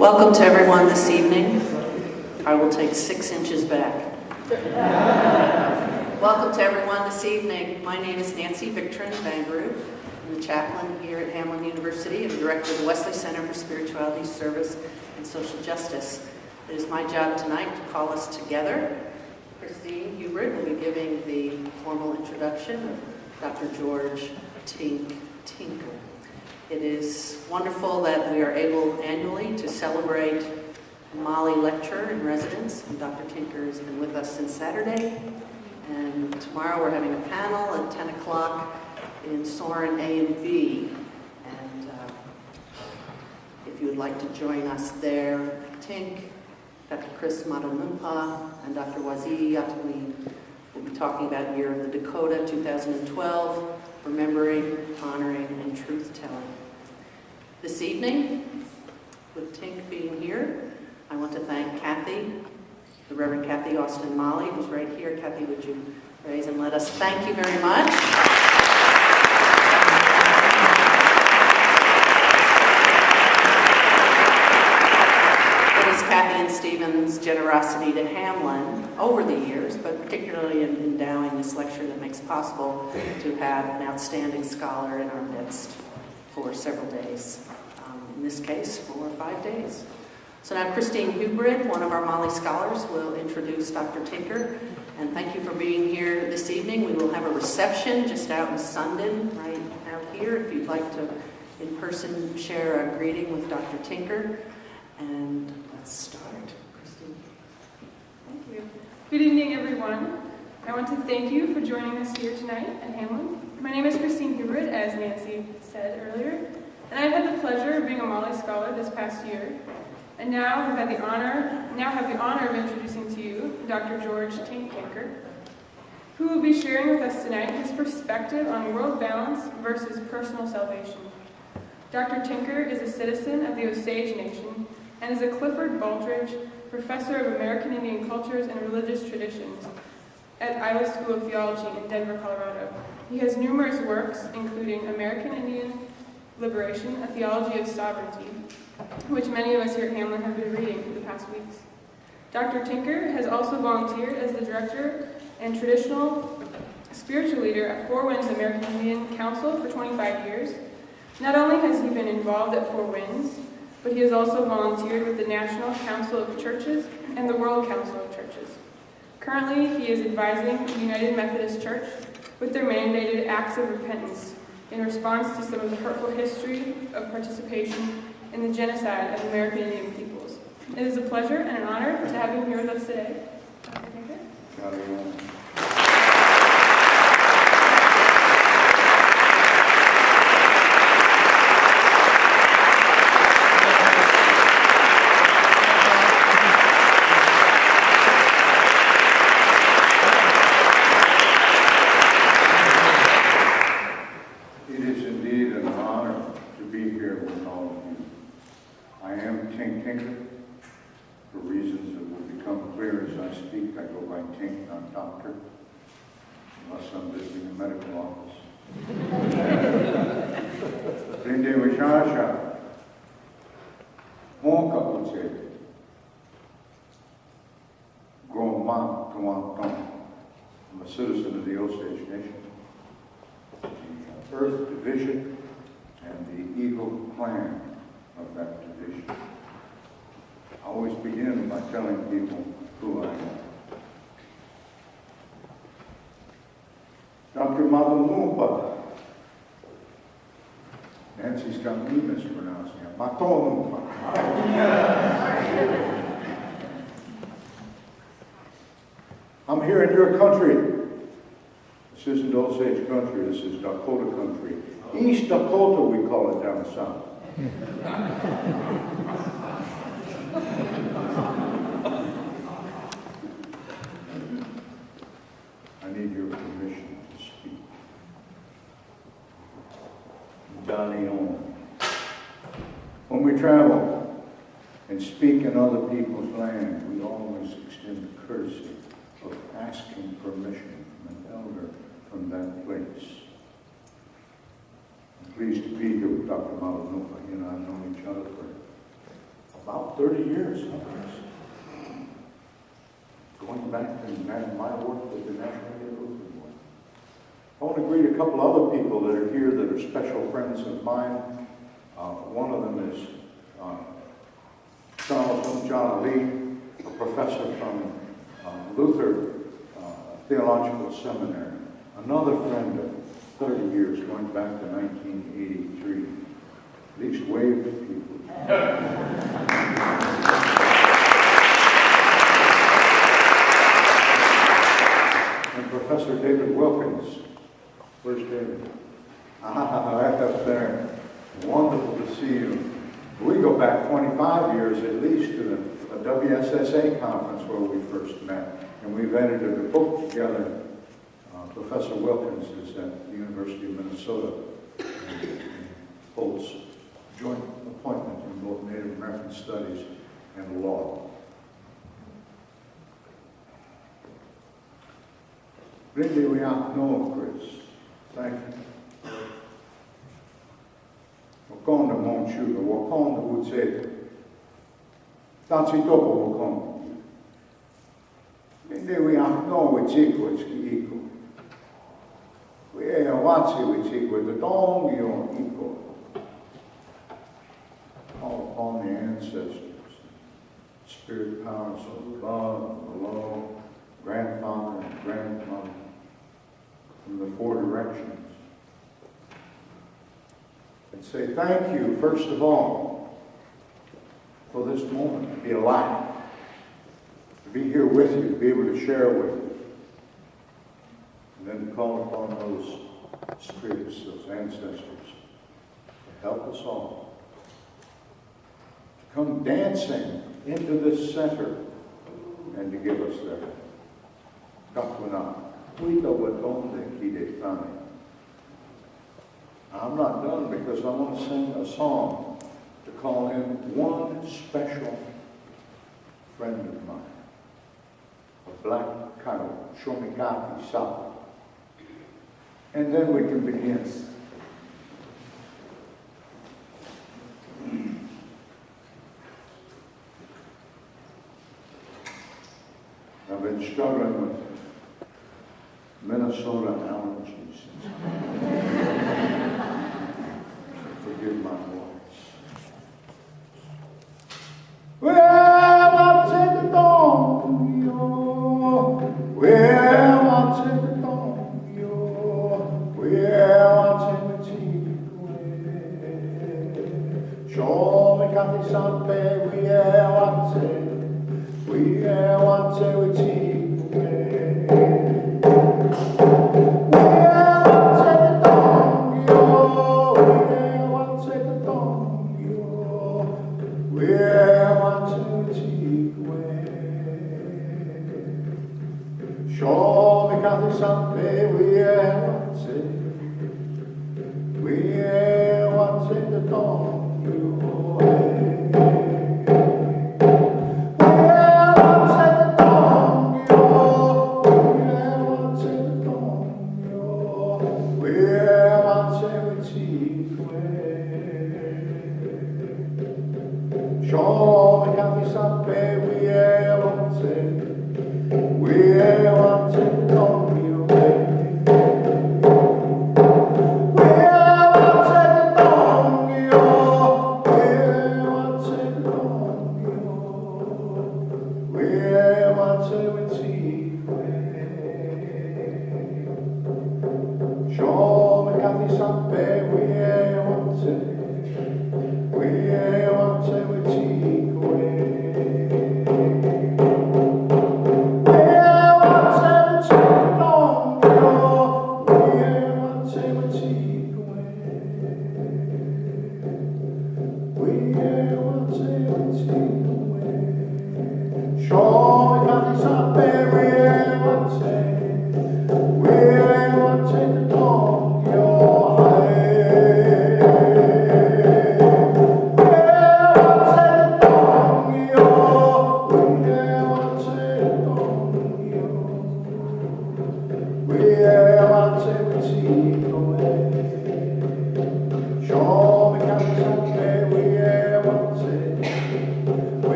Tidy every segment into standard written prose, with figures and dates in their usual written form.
Welcome to everyone this evening. I will take 6 inches back. Welcome to everyone this evening. My name is Nancy Victorin Bangaroo. I'm the chaplain here at Hamline University and director of the Wesley Center for Spirituality, Service, and Social Justice. It is my job tonight to call us together. Christine Hubert will be giving the formal introduction of Dr. George Tinker. It is wonderful that we are able annually to celebrate Mahle lecturer in residence, and Dr. Tinker has been with us since Saturday. And tomorrow we're having a panel at 10 o'clock in Soren A and B. And if you would like to join us there, Tink, Dr. Chris Madanumpa, and Dr. Wazi Yatwin will be talking about Year of the Dakota 2012, remembering, honoring, and truth-telling. This evening, with Tink being here, I want to thank Kathy, the Reverend Kathy Austin Mahle, who's right here. Kathy, would you raise and let us thank you very much? It is Kathy and Stephen's generosity to Hamline over the years, but particularly in endowing this lecture that makes possible to have an outstanding scholar in our midst for several days. In this case, for 5 days. So now Christine Hubert, one of our Mahle scholars, will introduce Dr. Tinker. And thank you for being here this evening. We will have a reception just out in Sundance, right out here, if you'd like to, in person, share a greeting with Dr. Tinker. And let's start. Christine. Thank you. Good evening, everyone. I want to thank you for joining us here tonight at Hamline. My name is Christine Hubert, as Nancy said earlier, and I've had the pleasure of being a Mahle scholar this past year. And now have the honor of introducing to you Dr. George Tinker, who will be sharing with us tonight his perspective on world balance versus personal salvation. Dr. Tinker is a citizen of the Osage Nation and is a Clifford Baldridge Professor of American Indian Cultures and Religious Traditions at Iowa School of Theology in Denver, Colorado. He has numerous works, including American Indian Liberation, A Theology of Sovereignty, which many of us here at Hamline have been reading for the past weeks. Dr. Tinker has also volunteered as the director and traditional spiritual leader at Four Winds American Indian Council for 25 years. Not only has he been involved at Four Winds, but he has also volunteered with the National Council of Churches and the World Council of Churches. Currently, he is advising the United Methodist Church with their mandated acts of repentance in response to some of the hurtful history of participation in the genocide of American Indian peoples. It is a pleasure and an honor to have him here with us today. Dr. Tinker. Doctor, unless I'm visiting a medical office. Prende Vishasha, Monka Uche, Groma Tuanton. I'm a citizen of the Osage Nation, the Earth Division, and the Eagle Clan of that division. I always begin by telling people who I am. Dr. Madanumpa. Nancy's got me mispronouncing it. Madanumpa. I'm here in your country. This isn't Osage country, this is Dakota country. East Dakota, we call it down south. I need your permission. When we travel and speak in other people's land, we always extend the courtesy of asking permission from an elder from that place. I'm pleased to be here with Dr. Mahle. He and I have known each other for About 30 years, huh, Chris? Going back to my work with the National Lutheran Board. I want to greet a couple other people that are here that are special friends of mine. One of them is John Lee, a professor from Luther Theological Seminary. Another friend of 30 years, going back to 1983. At least wave to people. And Professor David Wilkins. Where's David? Right up there. Wonderful to see you. We go back 25 years at least to the WSSA conference where we first met. And we've edited a book together. Professor Wilkins is at the University of Minnesota and holds joint appointment in both Native American Studies and law. Really, we have no, Chris. Thank you. Wakonda Monchuga, Wakonda Wutseta. Tansi Topo Wakonda. Really, we have no, it's equal, it's equal. We are watching, it's equal, the dong, you're equal. Call upon the ancestors, spirit powers of love, below, grandfather and grandmother, from the four directions. And say thank you, first of all, for this moment, to be alive, to be here with you, to be able to share with you. And then to call upon those spirits, those ancestors, to help us all. To come dancing into this center and to give us their kapuna. I'm not done because I want to sing a song to call in one special friend of mine, a black cow, Shomikati Sapa. And then we can begin. I've been struggling with Minnesota allergies. Forgive my voice. Well, what's in the dawn, yo? Well, what's in the dawn, yo? Well, what's in the tea? Show me Kathy Sampe, we what's it? We what's it with tea?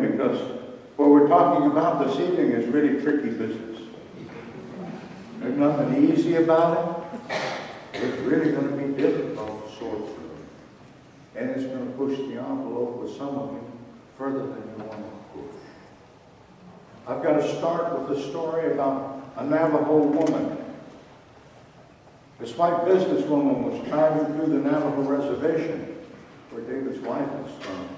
in because what we're talking about this evening is really tricky business. There's nothing easy about it. It's really going to be difficult to sort through. And it's going to push the envelope with some of you further than you want to push. I've got to start with a story about a Navajo woman. This white businesswoman was driving through the Navajo reservation where David's wife is from.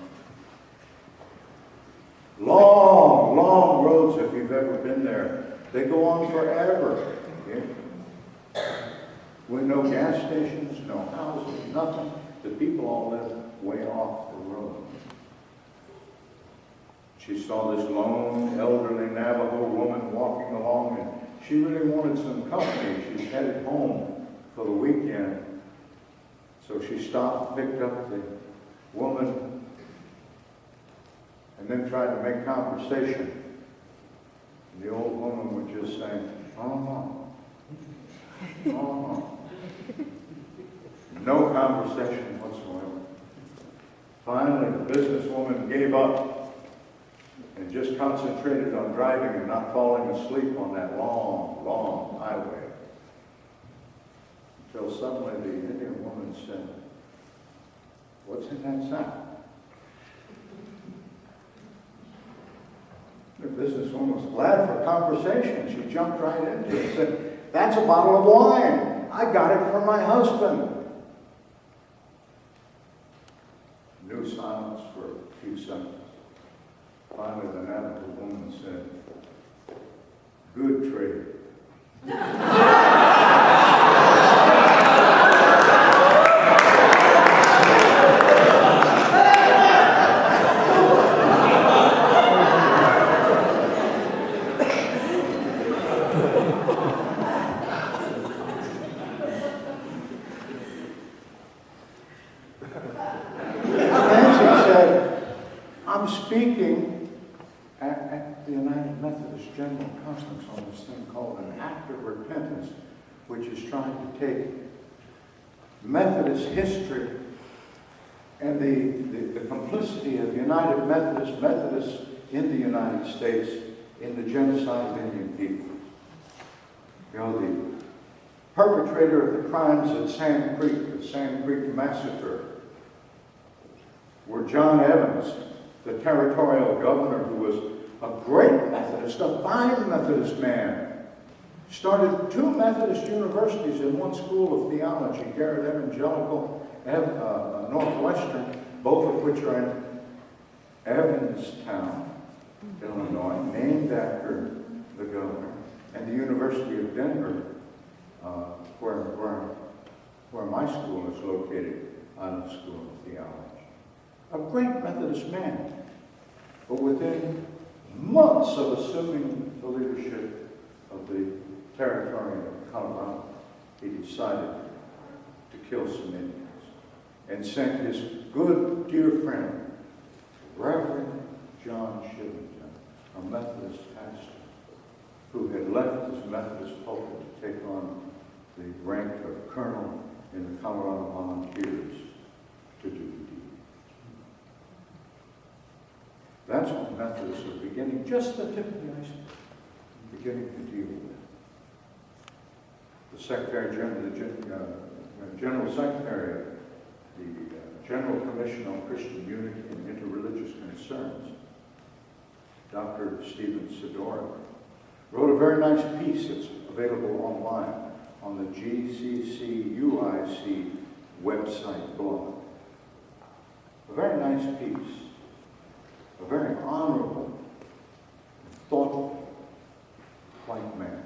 Long, long roads, if you've ever been there. They go on forever. Okay? With no gas stations, no houses, nothing. The people all live way off the road. She saw this lone, elderly Navajo woman walking along, and she really wanted some company. She's headed home for the weekend. So she stopped, picked up the woman, and then tried to make conversation. And the old woman would just say, "Oh, oh." No conversation whatsoever. Finally, the businesswoman gave up and just concentrated on driving and not falling asleep on that long, long highway. Until suddenly the Indian woman said, "What's in that sack?" The businesswoman was glad for conversation. She jumped right into it and said, "That's a bottle of wine. I got it from my husband." New silence for a few seconds. Finally, the Navajo woman said, "Good trade." I'm speaking at the United Methodist General Conference on this thing called an act of repentance, which is trying to take Methodist history and the complicity of United Methodists in the United States in the genocide of Indian people. You know, the perpetrator of the crimes at Sand Creek, the Sand Creek Massacre, were John Evans, the territorial governor, who was a great Methodist, a fine Methodist man. Started 2 Methodist universities and 1 school of theology, Garrett Evangelical, Northwestern, both of which are in Evanstown, Illinois, named after the governor, and the University of Denver, where my school is located, on the School of Theology. A great Methodist man, but within months of assuming the leadership of the territory of Colorado, he decided to kill some Indians and sent his good, dear friend, Reverend John Shillington, a Methodist pastor, who had left his Methodist pulpit to take on the rank of colonel in the Colorado Volunteers, to do the deed. That's what Methodists are beginning, just the tip of the iceberg, beginning to deal with. The Secretary General, the General Secretary of the General Commission on Christian Unity and Interreligious Concerns, Dr. Stephen Sidorik, wrote a very nice piece that's available online on the GCCUIC website blog. A very nice piece. A very honorable, thoughtful white man.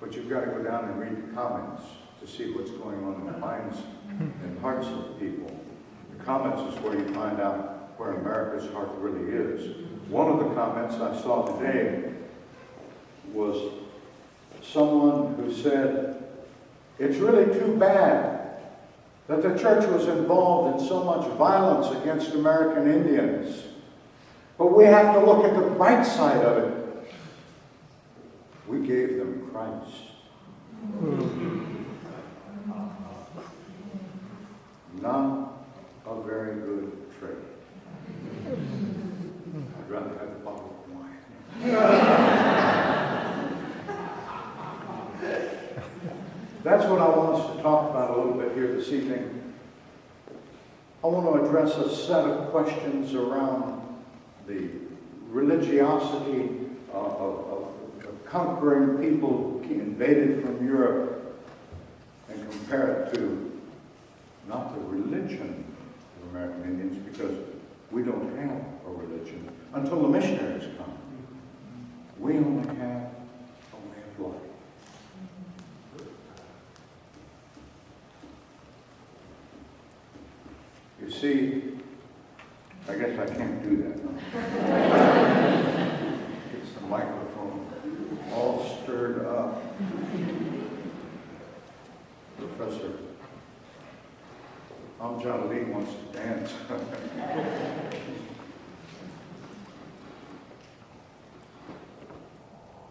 But you've got to go down and read the comments to see what's going on in the minds and hearts of people. The comments is where you find out where America's heart really is. One of the comments I saw today was someone who said, "It's really too bad that the church was involved in so much violence against American Indians. But we have to look at the bright side of it. We gave them Christ." Not a very good trade. us to talk about a little bit here this evening, I want to address a set of questions around the religiosity of conquering people invaded from Europe and compare it to not the religion of American Indians, because we don't have a religion until the missionaries come. We only have a way of life. You see, I guess I can't do that. It's the microphone all stirred up. Professor John Lee wants to dance.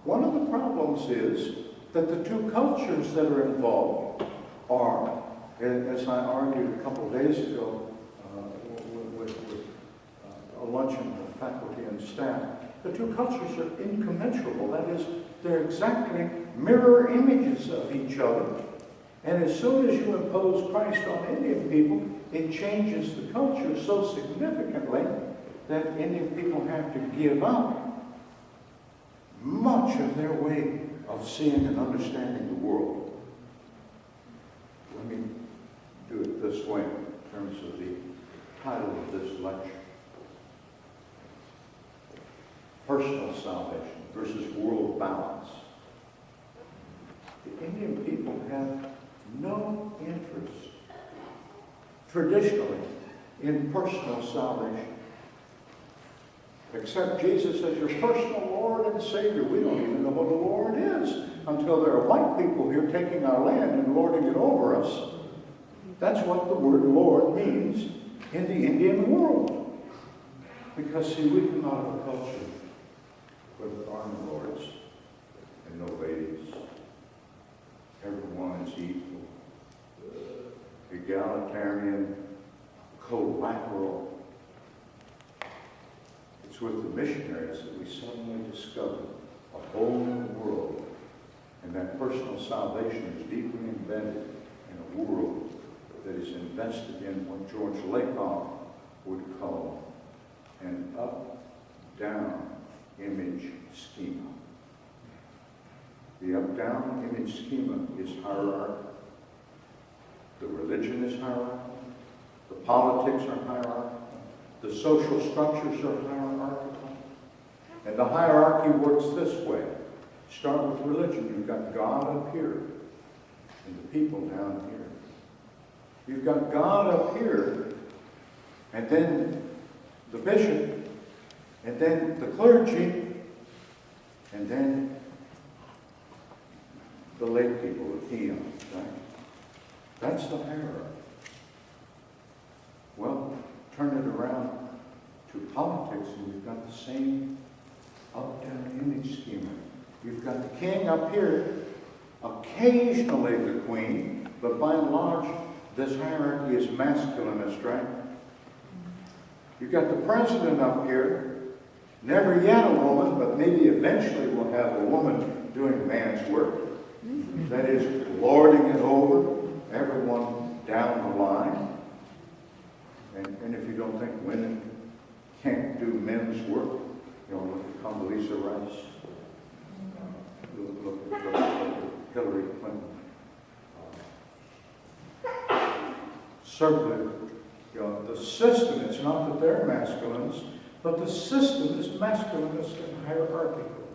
One of the problems is that the two cultures that are involved are, as I argued a couple of days ago with a luncheon with faculty and staff, the two cultures are incommensurable. That is, they're exactly mirror images of each other. And as soon as you impose Christ on Indian people, it changes the culture so significantly that Indian people have to give up much of their way of seeing and understanding the world. Let me do it this way in terms of the title of this lecture. Personal salvation versus world balance. The Indian people have no interest, traditionally, in personal salvation. Accept Jesus as your personal Lord and Savior. We don't even know what a Lord is until there are white people here taking our land and lording it over us. That's what the word Lord means in the Indian world. Because, see, we come out of a culture where there are no lords and no ladies. Everyone is equal, egalitarian, collateral. It's with the missionaries that we suddenly discover a whole new world, and that personal salvation is deeply embedded in a world that is invested in what George Lakoff would call an up-down image schema. The up-down image schema is hierarchical. The religion is hierarchical. The politics are hierarchical. The social structures are hierarchical. And the hierarchy works this way. Start with religion. You've got God up here and the people down here. You've got God up here, and then the bishop, and then the clergy, and then the lay people, the peons, right? That's the hierarchy. Well, turn it around to politics, and we've got the same up-down image schema. You've got the king up here, occasionally the queen, but by and large, this hierarchy is masculinist, right? You've got the president up here, never yet a woman, but maybe eventually we'll have a woman doing man's work. That is, lording it over everyone down the line. And if you don't think women can't do men's work, you know, look at Condoleezza Rice. Look at Hillary Clinton. Certainly, you know, the system, it's not that they're masculines, but the system is masculinist and hierarchical.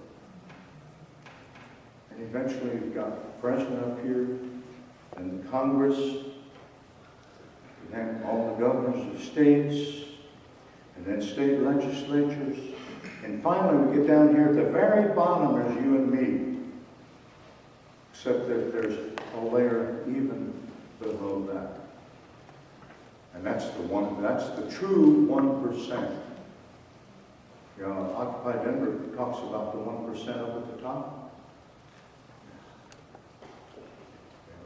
And eventually you've got the president up here, and the Congress, and all the governors of states, and then state legislatures. And finally we get down here at the very bottom, there's you and me. Except that there's a layer even below that. And that's the true 1%. You know, Occupy Denver talks about the 1% up at the top.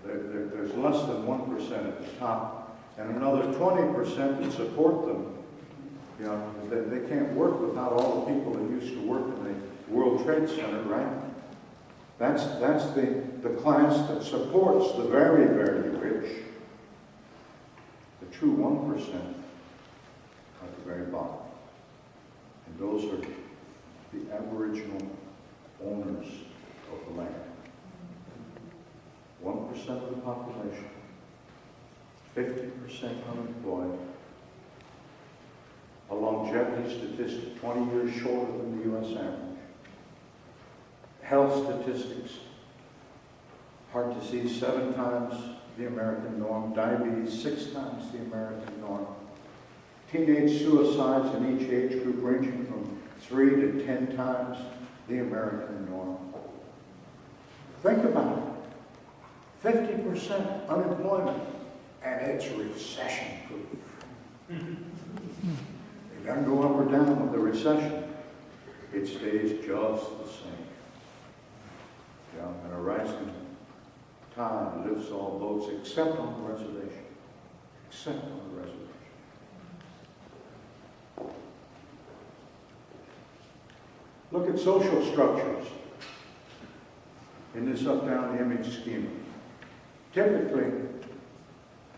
There's less than 1% at the top, and another 20% that support them. You know, they can't work without all the people that used to work in the World Trade Center, right? That's the class that supports the very, very rich. The true 1% at the very bottom. And those are the Aboriginal owners of the land. 1% of the population, 50% unemployed, a longevity statistic 20 years shorter than the U.S. average. Health statistics, heart disease 7 times the American norm, diabetes 6 times the American norm, teenage suicides in each age group ranging from 3 to 10 times the American norm. Think about it. 50% unemployment, and it's recession-proof. It doesn't go up or down with the recession. It stays just the same. Yeah, and a rising tide lifts all boats except on the reservation. Except on the reservation. Look at social structures in this up-down image schema. Typically,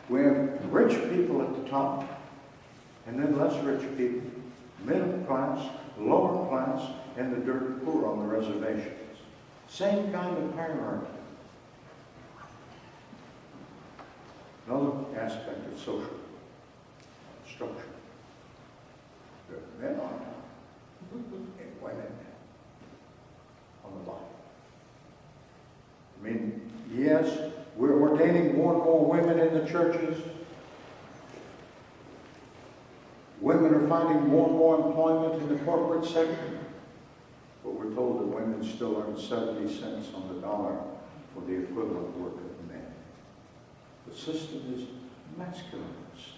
we have rich people at the top, and then less rich people, middle class, lower class, and the dirt poor on the reservations. Same kind of hierarchy. Another aspect of social structure. There are men on top and women on the bottom. I mean, yes, we're ordaining more and more women in the churches. Women are finding more and more employment in the corporate sector. But we're told that women still earn 70 cents on the dollar for the equivalent work of men. The system is masculinist.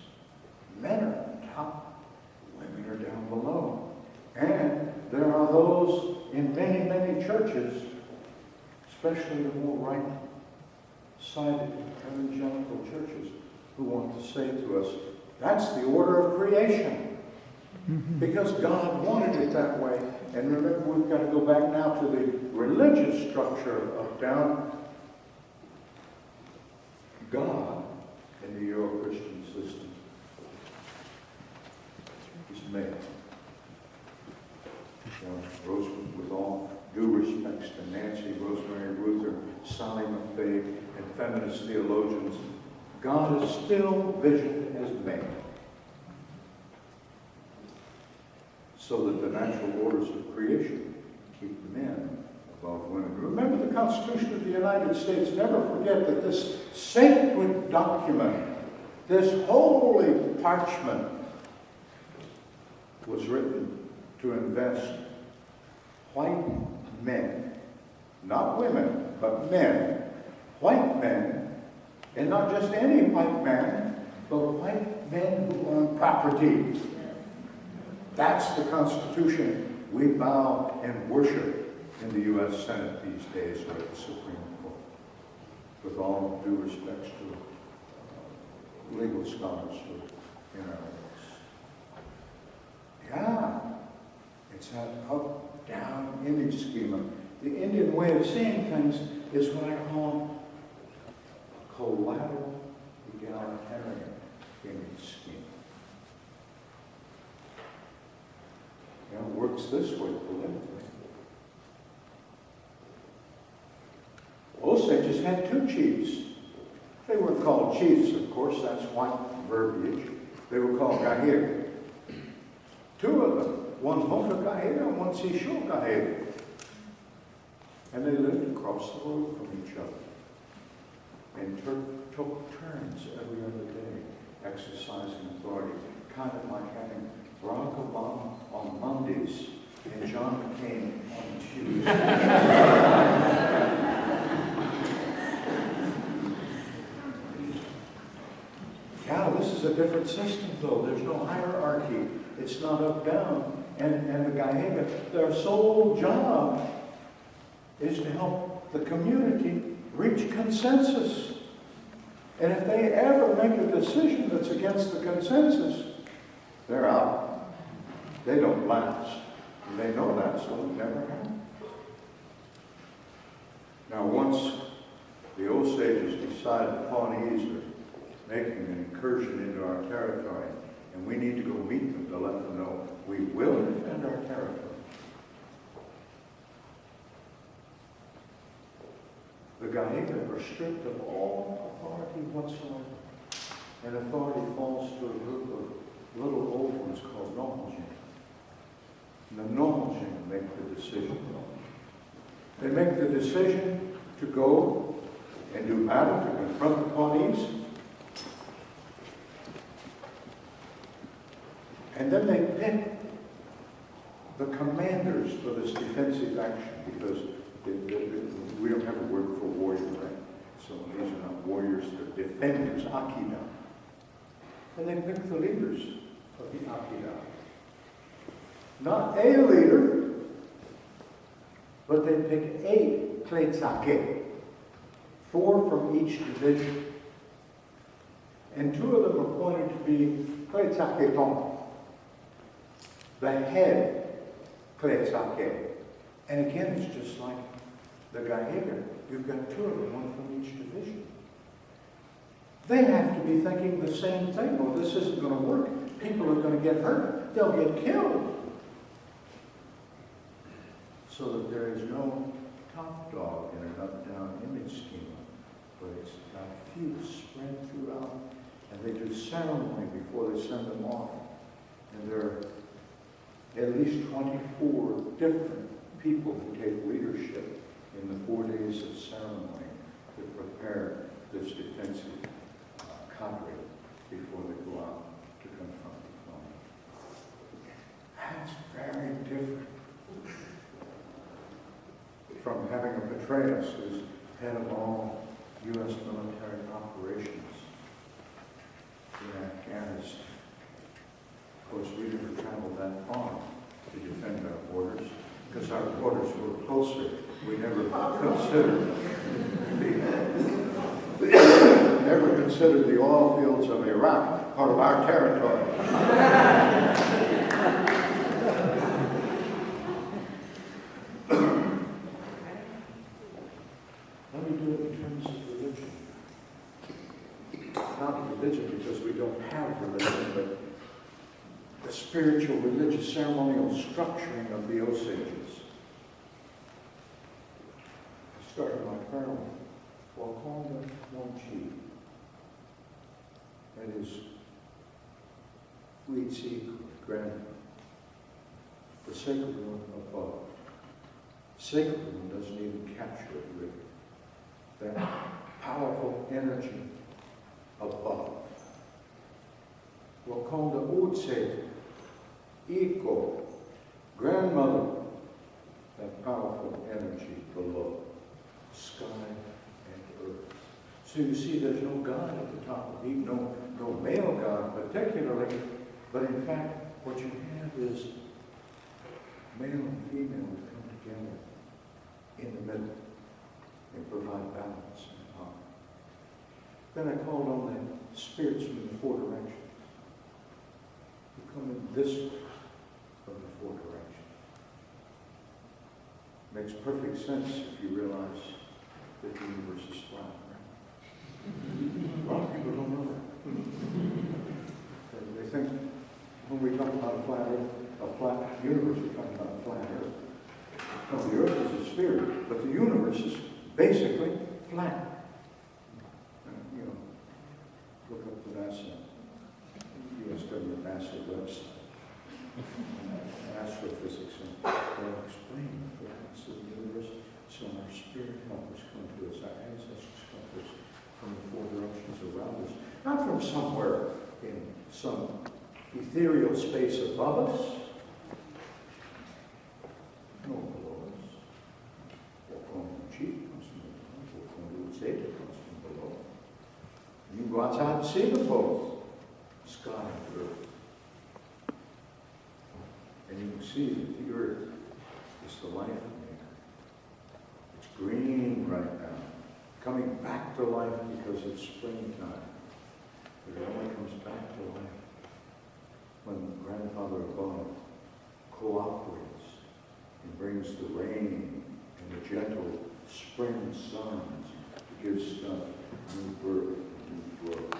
Men are on top, women are down below. And there are those in many, many churches, especially the more right-sided evangelical churches, who want to say to us, that's the order of creation. Because God wanted it that way. And remember, we've got to go back now to the religious structure of down. God, in the Euro-Christian system, is male. With all due respects to Nancy, Rosemary, Ruther, Sally McFay, and feminist theologians, God is still visioned as male. So that the natural orders of creation keep men above women. Remember the Constitution of the United States. Never forget that this sacred document, this holy parchment, was written to invest white men, not women, but men, white men, and not just any white man, but white men who own property. That's the Constitution we bow and worship in the U.S. Senate these days, or at the Supreme Court. With all due respects to legal scholars in our ranks. Yeah, it's that up-down image schema. The Indian way of seeing things is what I call collateral egalitarian image schema. It works this way politically. Osages had 2 chiefs. They weren't called chiefs, of course, that's white verbiage. They were called Gahir. 2 of them, one Hoka Gahir and one Sisho Gahir. And they lived across the road from each other. And took turns every other day exercising authority. Kind of like having Barack Obama on Mondays and John McCain on Tuesdays. Yeah, this is a different system, though. There's no hierarchy. It's not up-down. And the Gahega, their sole job is to help the community reach consensus. And if they ever make a decision that's against the consensus, they're out. They don't last. And they know that, so it never happens. Now, once the Osages decide the Pawnees are making an incursion into our territory, and we need to go meet them to let them know we will defend our territory. The Gaega are stripped of all authority whatsoever, and authority falls to a group of little old ones called Nomojin. And the Nomojin make the decision. They make the decision to go and do battle to confront the Pawnees. And then they pick the commanders for this defensive action, because we don't have a word for warrior, right? So these are not warriors, they're defenders, Akida. And they pick the leaders of the Akida. Not a leader, but they pick 8 Kletsake, 4 from each division. And 2 of them are appointed to be Kletsake, the head Kletsake. And again, it's just like the Gaega. You've got 2 of them, 1 from each division. They have to be thinking the same thing. Well, this isn't going to work. People are going to get hurt. They'll get killed. So that there is no top dog in an up-down image schema, but it's got fuse spread throughout. And they do ceremony before they send them off. And there are at least 24 different people who take leadership in the 4 days of ceremony to prepare this defensive cadre before they go out to confront the Pawnees. That's very different from having a Petraeus who's head of all U.S. military operations in Afghanistan. Of course, we never traveled that far to defend our borders, because our borders were closer. We never considered the oil fields of Iraq part of our territory. Let me do it in terms of religion. Not religion because we don't have religion, but the spiritual, religious, ceremonial structuring of the Osages. I started my prayer with Wakonda Wonchi. That is Weetsi grandfather. The sacred one above. Sacred one doesn't even capture it really. That powerful energy above. Wakonda Utse, Iko, grandmother, that powerful energy below, sky and earth. So you see there's no God at the top of the heap, no male God particularly, but in fact what you have is male and female who come together in the middle and provide balance and harmony. Then I called on the spirits from the 4 directions who come in this way from the 4 directions. Makes perfect sense if you realize that the universe is flat, right? A lot of people don't know that. They think when we talk about a flat universe, we're talking about a flat earth. No, the earth is a sphere, but the universe is basically flat. Look up the NASA, U.S. government NASA website, astrophysics, and they'll explain the flatness of the universe. So our spirit helpers come to us, our ancestors come to us from the 4 directions around us, not from somewhere in some ethereal space above us, no below us. Wakonda Chi comes from below, Wakonda Utseta comes from below. You go outside and see them both, sky and earth. And you can see that the earth is the life in the earth. It's green right now, coming back to life because it's springtime. But it only comes back to life when grandfather above cooperates and brings the rain and the gentle spring suns to give stuff new birth, new growth.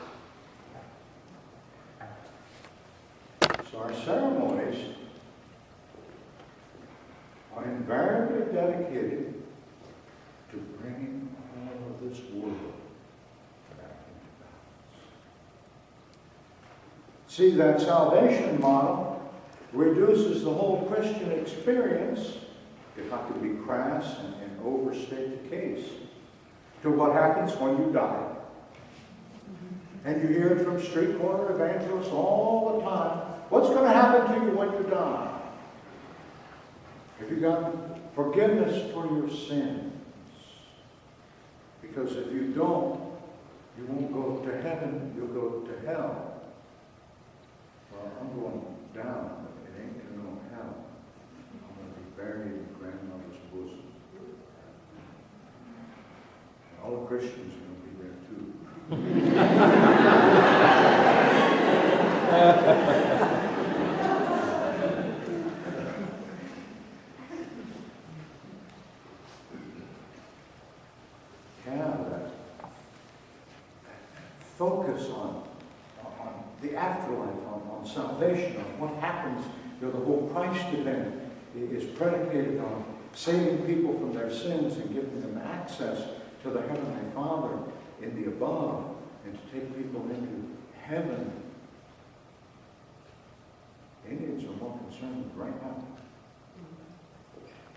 So our ceremonies are invariably dedicated to bringing all of this world back into balance. See, that salvation model reduces the whole Christian experience, if I could be crass and overstate the case, to what happens when you die. And you hear it from street corner evangelists all the time. What's going to happen to you when you die? Have you got forgiveness for your sins? Because if you don't, you won't go to heaven, you'll go to hell. Well, I'm going down, but it ain't to no hell. I'm going to be buried in grandmother's bosom. And all the Christians are going to be there too. That focus on the afterlife, on salvation, on what happens. The whole Christ event is predicated on saving people from their sins and giving them access to the Heavenly Father in the above, and to take people into heaven. Indians are more concerned right now.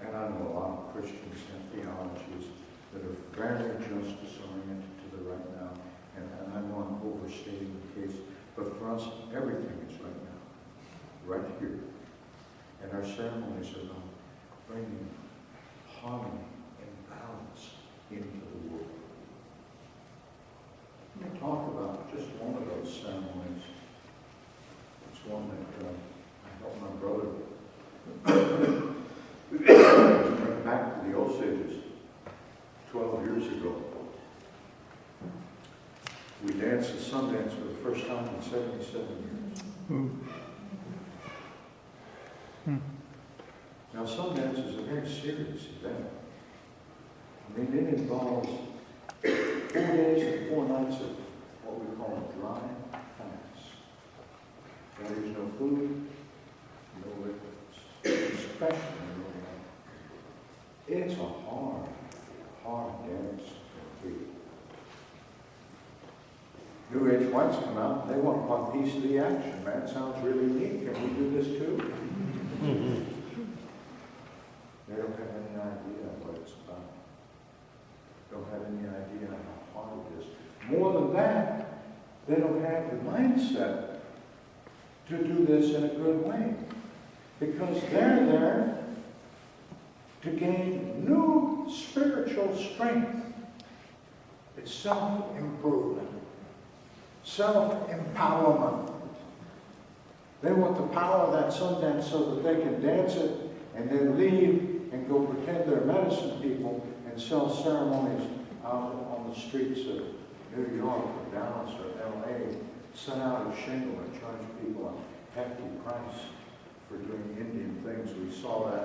And I know a lot of Christians have theologies that are very justice-oriented to the right now. And I know I'm overstating the case, but for us, everything is right now, right here. And our ceremonies are about bringing harmony and balance into the world. Let me talk about just one of those ceremonies. It's one that I helped my brother bring back to the Osages 12 years ago. We danced at Sundance for the first time in 77 years. Now, Sundance is a very serious event. I mean, it involves 4 days and 4 nights of what we call a dry fast. There is no food, no liquids, especially no water. It's a hard dance for people. New Age whites come out, they want one piece of the action. Man, sounds really neat. Can we do this too? They don't have any idea what it's about. Don't have any idea how hard it is. More than that, they don't have the mindset to do this in a good way. Because they're there to gain new spiritual strength. It's self-improvement, self-empowerment. They want the power of that Sundance so that they can dance it and then leave and go pretend they're medicine people and sell ceremonies out on the streets of New York or Dallas or L.A., send out a shingle and charge people a hefty price for doing Indian things. We saw that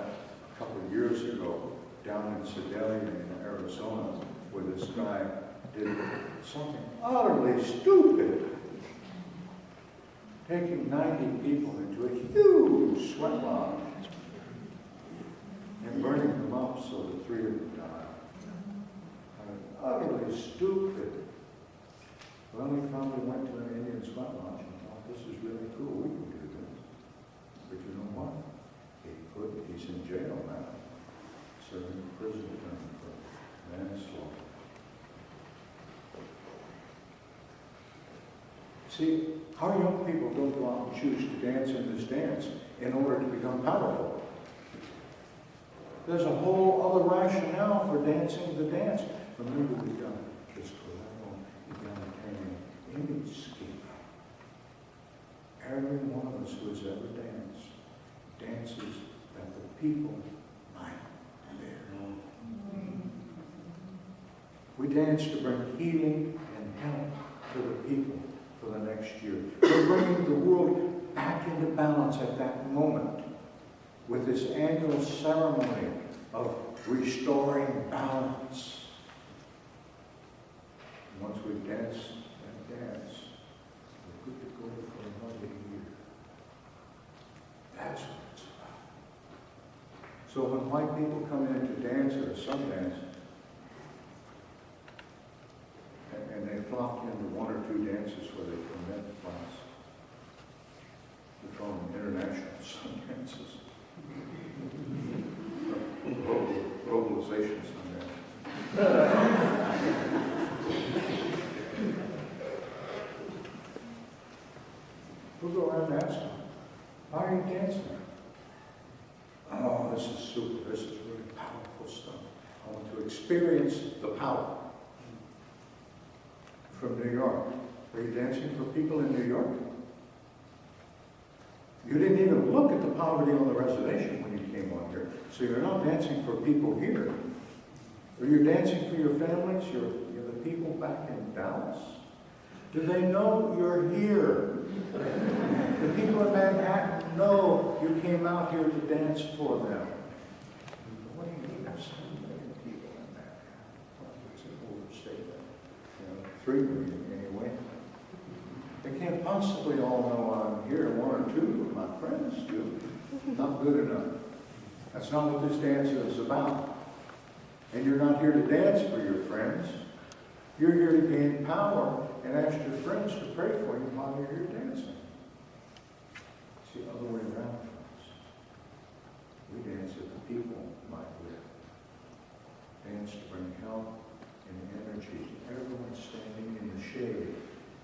a couple of years ago down in Sedalia in Arizona, where this guy did something utterly stupid, taking 90 people into a huge sweat lodge and burning them up so that 3 of them died. Utterly stupid. Well, he probably went to an Indian sweat lodge and thought, this is really cool, we can do this. But you know what? He couldn't. He's in jail now, serving a prison term for manslaughter. See, our young people don't go out and choose to dance in this dance in order to become powerful. There's a whole other rationale for dancing the dance. Remember, we got this collateral, egalitarian image scheme. Every one of us who has ever danced dances that the people might live. We dance to bring healing and help to the people for the next year. We're bringing the world back into balance at that moment with this annual ceremony of restoring balance. And once we've danced that dance, we're good to go for another year. That's what it's about. So when white people come in to dance at a Sundance, and they flock into one or two dances where they commit class, we call them international Sundances. Globalization Sundance. We'll go around and ask them, why are you dancing? Oh, this is super. This is really powerful stuff. I want to experience the power. From New York. Are you dancing for people in New York? You didn't even look at the poverty on the reservation when you came on here. So you're not dancing for people here. Or you're dancing for your families, you're the people back in Dallas. Do they know you're here? The people in Manhattan know you came out here to dance for them. What do you mean there's 7 million people in Manhattan? Well, it's an overstatement. 3 million anyway. They can't possibly all know I'm here. 1 or 2 of my friends do. Not good enough. That's not what this dance is about. And you're not here to dance for your friends. You're here to gain power and ask your friends to pray for you while you're here dancing. It's the other way around for us. We dance that the people might live. Dance to bring health and energy. Everyone's standing in the shade,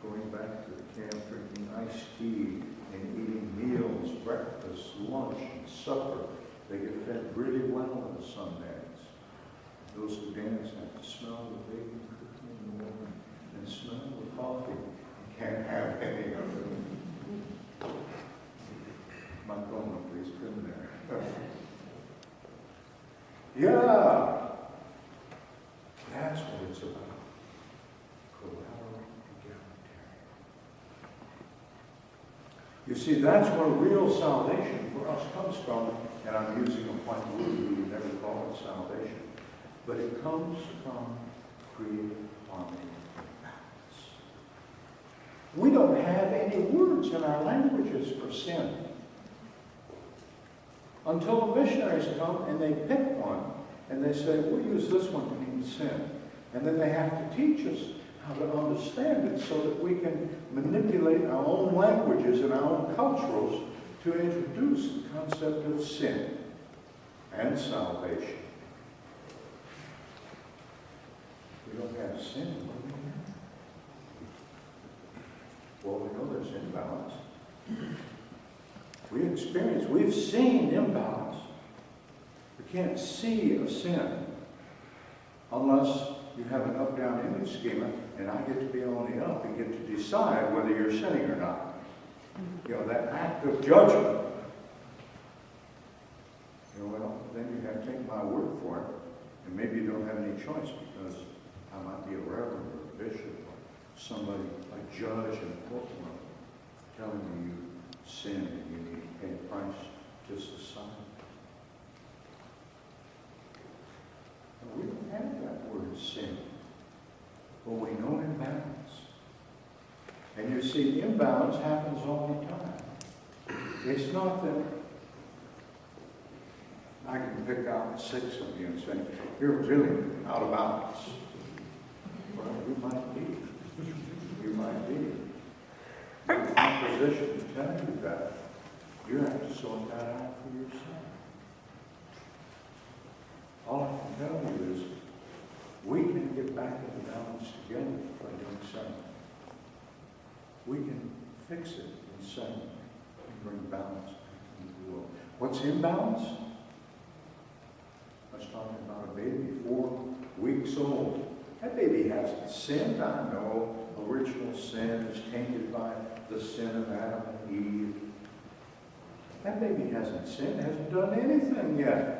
going back to the camp, drinking iced tea and eating meals, breakfast, lunch, and supper. They get fed really well at the Sundance. Those who dance have to smell the baby cooking in the morning and smell the coffee. You can't have any of it. My phone, please, put in there. Yeah! That's what it's about. Collateral egalitarian. You see, that's where real salvation for us comes from, and I'm using a white word, we would never call it salvation. But it comes from creative harmony and balance. We don't have any words in our languages for sin. Until the missionaries come and they pick one, and they say, we'll use this one to mean sin. And then they have to teach us how to understand it so that we can manipulate our own languages and our own cultures to introduce the concept of sin and salvation. We don't have sin, what do we have? Well, we know there's imbalance. We've seen imbalance. We can't see a sin unless you have an up-down image schema, and I get to be on the up and get to decide whether you're sinning or not. You know, that act of judgment. You know, well, then you have to take my word for it, and maybe you don't have any choice because I might be a reverend or a bishop or somebody, a judge in a courtroom, telling you sin and you need to pay a price to society. We don't have that word sin, but we know imbalance. And you see, imbalance happens all the time. It's not that I can pick out 6 of you and say, you're really out of balance. Well, you might be. You might be. I'm in a position to tell you that. You have to sort that out for yourself. All I can tell you is we can get back into balance together by doing something. We can fix it in some way and bring balance back into the world. What's imbalance? I was talking about a baby 4 weeks old. That baby hasn't sinned. I know original sin is tainted by the sin of Adam and Eve. That baby hasn't sinned, hasn't done anything yet.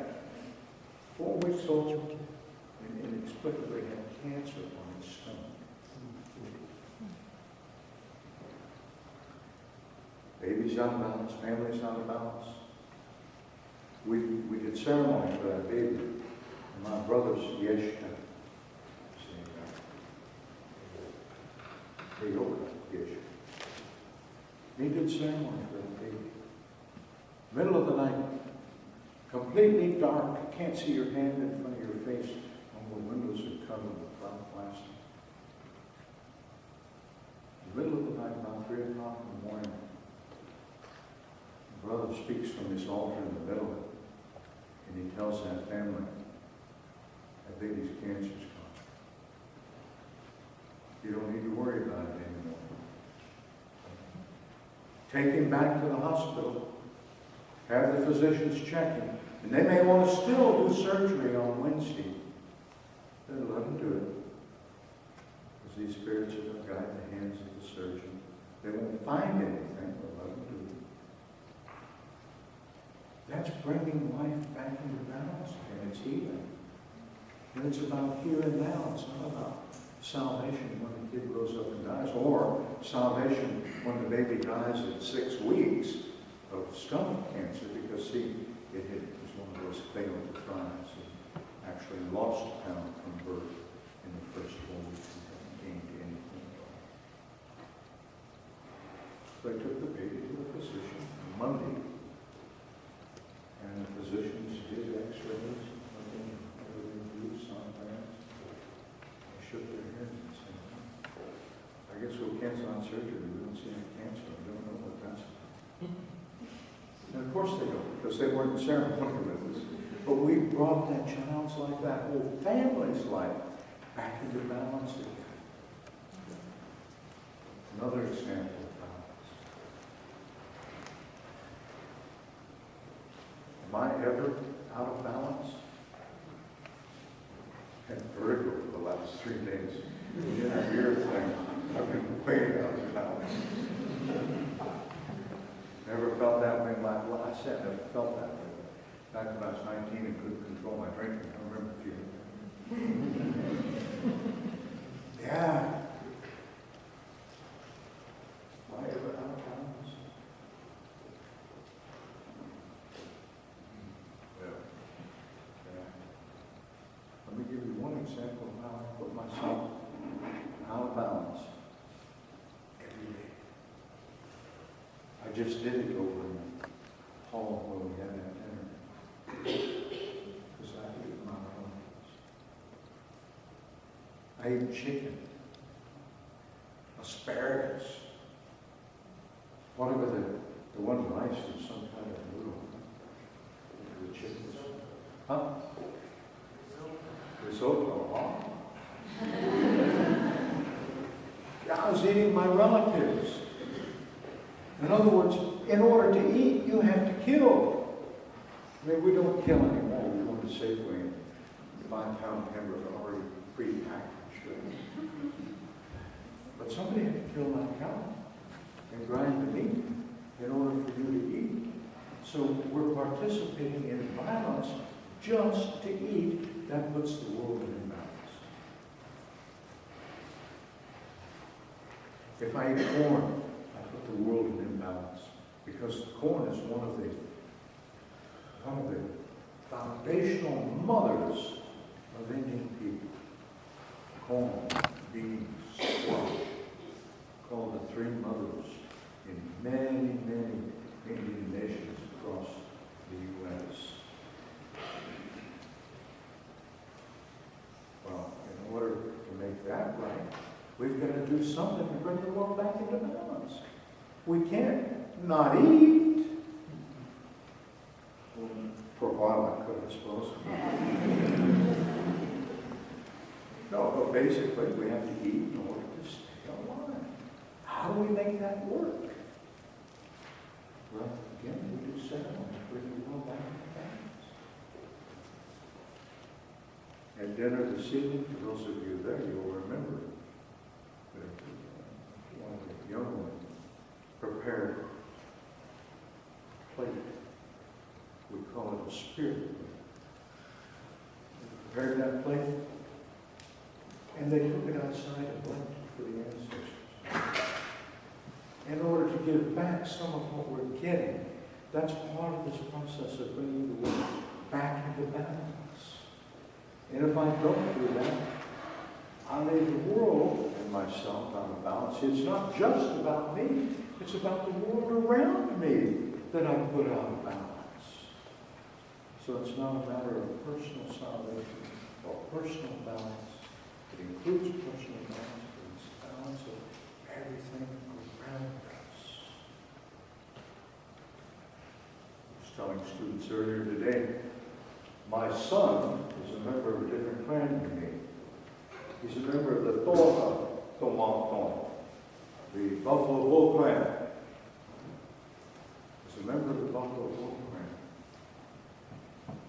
4 weeks old and inexplicably had cancer on his stomach. Baby's out of balance, family's out of balance. We did ceremony for that baby. My brother's Yeshka. Yeshka. He did ceremony for that baby. Middle of the night, completely dark. You can't see your hand in front of your face. All the windows are covered with black plastic. In the middle of the night, about 3 o'clock in the morning, the brother speaks from this altar in the middle, and he tells that family, that baby's cancer's gone. You don't need to worry about it anymore. Take him back to the hospital. Have the physicians check him. And they may want to still do surgery on Wednesday. Then let them do it. Because these spirits are going to guide the hands of the surgeon. They won't find anything, but let them do it. That's bringing life back into balance again. It's healing. And it's about here and now. It's not about salvation when the kid grows up and dies, or salvation when the baby dies at 6 weeks of stomach cancer, because see, it was one of those failed trials. He actually lost a pound from birth in the first 4 weeks and hadn't gained anything at all. So I took the baby to the physician on Monday, and the physicians did x-rays, everything due, Sundance. They shook their heads and said, I guess we'll cancel on surgery. We don't see any cancer. We don't know what that's about. And of course they don't, because they weren't in ceremony with us. But we brought that child's life, that whole family's life, back into balance again. Another example of balance. Am I ever out of balance? I had vertigo for the last 3 days. Yeah, ear thing. I've been way out of balance. Never felt that way in my life. I said never felt that way. Back when I was 19 and couldn't control my drinking, I remember feeling that. Yeah. Am I ever out of balance? Yeah. Let me give you one example of how I put myself out of balance every day. I just did it over in the hall where we had that dinner. Because I eat my own. I eat chicken, asparagus, whatever the one rice is, some kind of noodle. The chicken. Huh? Risotto, huh? I was eating my relatives. In other words, in order to eat, you have to kill. I mean, we don't kill anymore. We go to Safeway and buy a pound of hamburger already pre-packaged. But somebody had to kill that cow and grind the meat in order for you to eat. So we're participating in violence just to eat. That puts the world in imbalance. If I eat corn, I put the world in imbalance, because corn is one of the foundational mothers of Indian people. Corn, beans, squash, called the three mothers in many, many Indian nations across the U.S. Well, in order to make that right, we've got to do something to bring the world back into balance. We can't not eat. Well, for a while I could, I suppose. No, but basically we have to eat in order to stay alive. How do we make that work? Well, again, we do ceremony to bring the world back into balance. At dinner this evening, for those of you there, you'll remember that one of the young women prepared a plate. We call it a spirit plate. They prepared that plate, and they took it outside and left it for the ancestors. In order to give back some of what we're getting, that's part of this process of bringing the world back into balance. And if I don't do that, I leave the world and myself out of balance. It's not just about me. It's about the world around me that I put out of balance. So it's not a matter of personal salvation or personal balance. It includes personal balance, but it's balance of everything around us. I was telling students earlier today, my son is a member of a different clan than me. He's a member of the Tomaton, the Buffalo Bull clan. He's a member of the Buffalo Bull clan.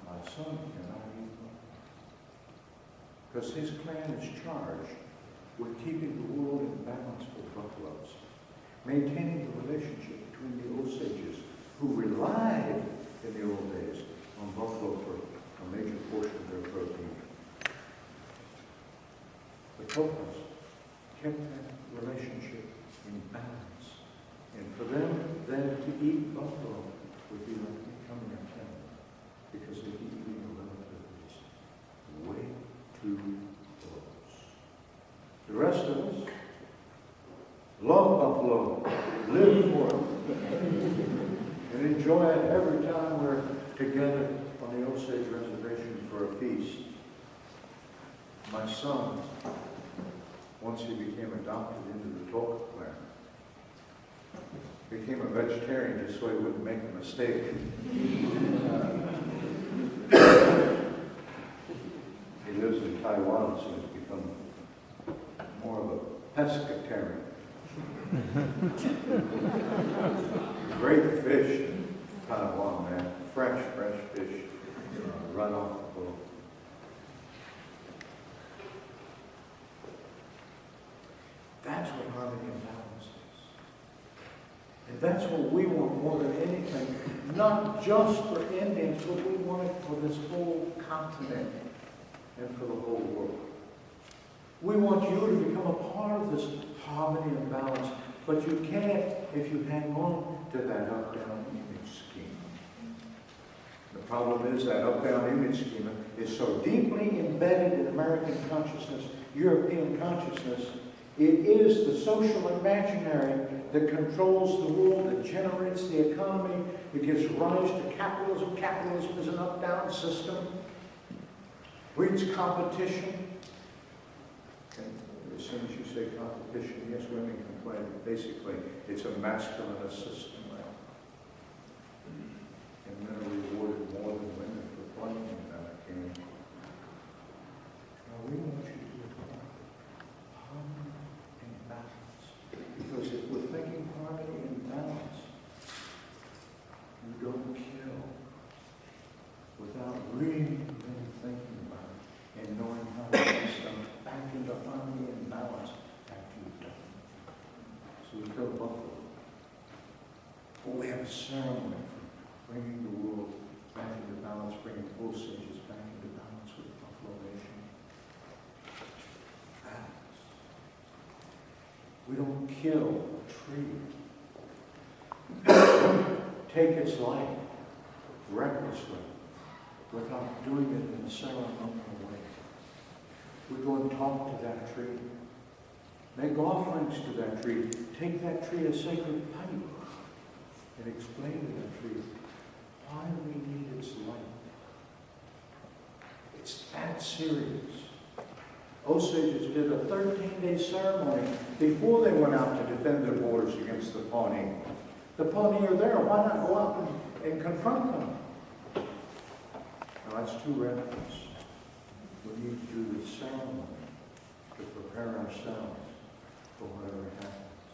My son cannot eat buffalo because his clan is charged with keeping the world in balance for buffaloes, maintaining the relationship between the Osages, who relied in the old days on buffalo for a major portion of their protein. The Tocas kept that relationship in balance. And for them then to eat buffalo would be like becoming a tenant, because they'd be eating a relative that's way too close. The rest of us love buffalo, live for it, and enjoy it every time we're together on the Osage Reservation for a feast. My son, once he became adopted into the Toca clan, became a vegetarian just so he wouldn't make a mistake. He lives in Taiwan, so he's become more of a pescatarian. Great fish in Taiwan, man. Fresh fish, right off the boat. That's what harmony and balance is. And that's what we want more than anything, not just for Indians, but we want it for this whole continent and for the whole world. We want you to become a part of this harmony and balance, but you can't if you hang on to that up-down image scheme. The problem is that up-down image scheme is so deeply embedded in American consciousness, European consciousness. It is the social imaginary that controls the world, that generates the economy, that gives rise to capitalism. Capitalism is an up-down system, breeds competition. And as soon as you say competition, yes, women complain, but basically it's a masculinist system. And men are rewarded more than women for playing in that game. Now we want you to become harmony and balance. Because if we're thinking harmony and balance, you don't kill without really thinking about it and knowing how to bring stuff back into harmony and balance after you've done it. So we kill buffalo. But we have a ceremony for bringing the world back into balance, bringing Osages back into balance with the Buffalo Nation. Balance. We don't kill a tree. Take its life recklessly without doing it in a ceremonial way. We go and talk to that tree. Make offerings to that tree. Take that tree a sacred pipe and explain to that tree why we need its life. It's that serious. Osages did a 13-day ceremony before they went out to defend their borders against the Pawnee. The Pawnee are there. Why not go out and confront them? Now that's too reckless. We need to do the ceremony to prepare ourselves for whatever happens,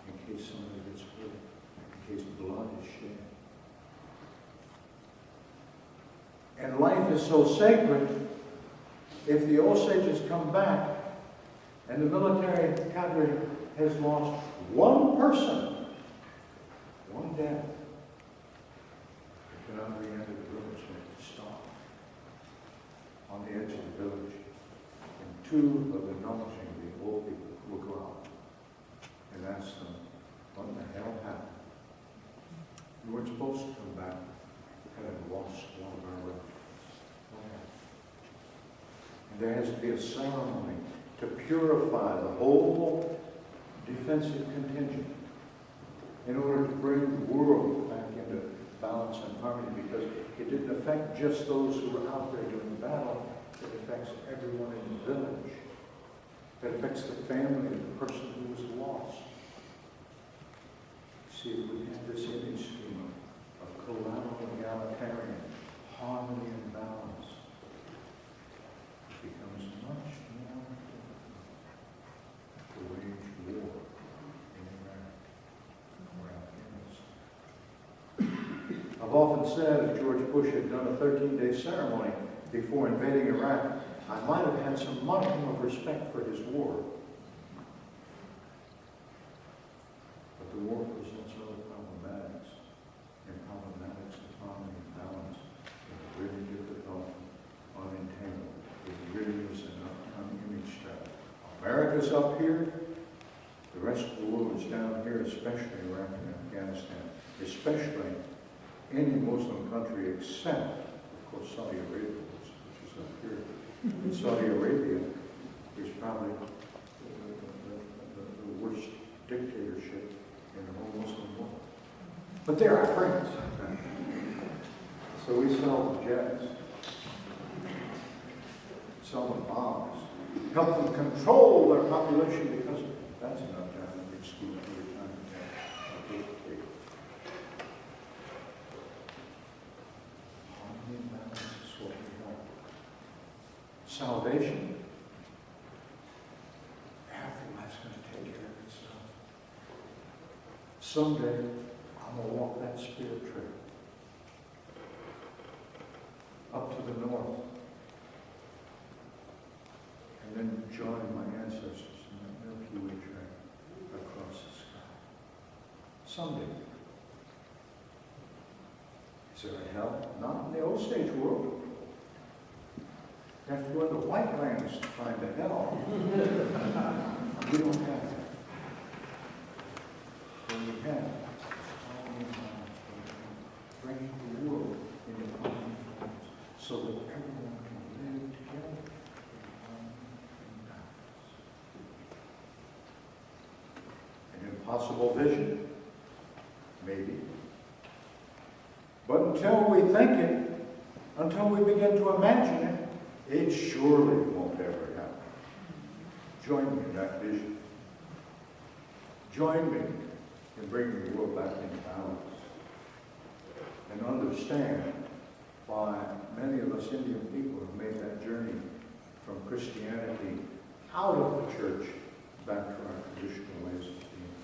in case somebody gets hurt, in case blood is shed. And life is so sacred, if the Osages come back and the military cadre has lost one person, one death, they cannot re-enter the village. They have to stop on the edge of the village. And two of the acknowledging the old people will go out and ask them, what the hell happened? You weren't supposed to come back having lost one of our relatives. And there has to be a ceremony to purify the whole defensive contingent in order to bring the world back into balance and harmony, because it didn't affect just those who were out there doing the battle. It affects everyone in the village. It affects the family of the person who was lost. See, if we have this image scheme of collateral egalitarian, harmony and balance, it becomes much more difficult to wage war in Iraq or Afghanistan. I've often said if George Bush had done a 13-day ceremony before invading Iraq, I might have had some modicum of respect for his war. But the war presents other problematics, and problematics of harmony and balance is really difficult, unentangled. It really is an image trap. America's up here, the rest of the world is down here, especially Iraq and Afghanistan, especially any Muslim country except, of course, Saudi Arabia, which is up here. In Saudi Arabia is probably the worst dictatorship in the whole Muslim world. But they're our friends. So we sell them jets, sell them bombs, help them control their population, because that's enough time to exclude every time to dictate. Harmony and balance is what we want. Salvation, afterlife's going to take care of itself. Someday, I'm going to walk that spirit trail up to the north and then join my ancestors in that Milky Way trail across the sky. Someday. Is there a hell? Not in the old stage world. You have to go into white lands to find the hell. We don't have that. What we have is bringing the world into harmony so that everyone can live together in harmony and balance. An impossible vision? Maybe. But until we think it, until we begin to imagine it, it surely won't ever happen. Join me in that vision. Join me in bringing the world back into balance. And understand why many of us Indian people have made that journey from Christianity out of the church back to our traditional ways of being.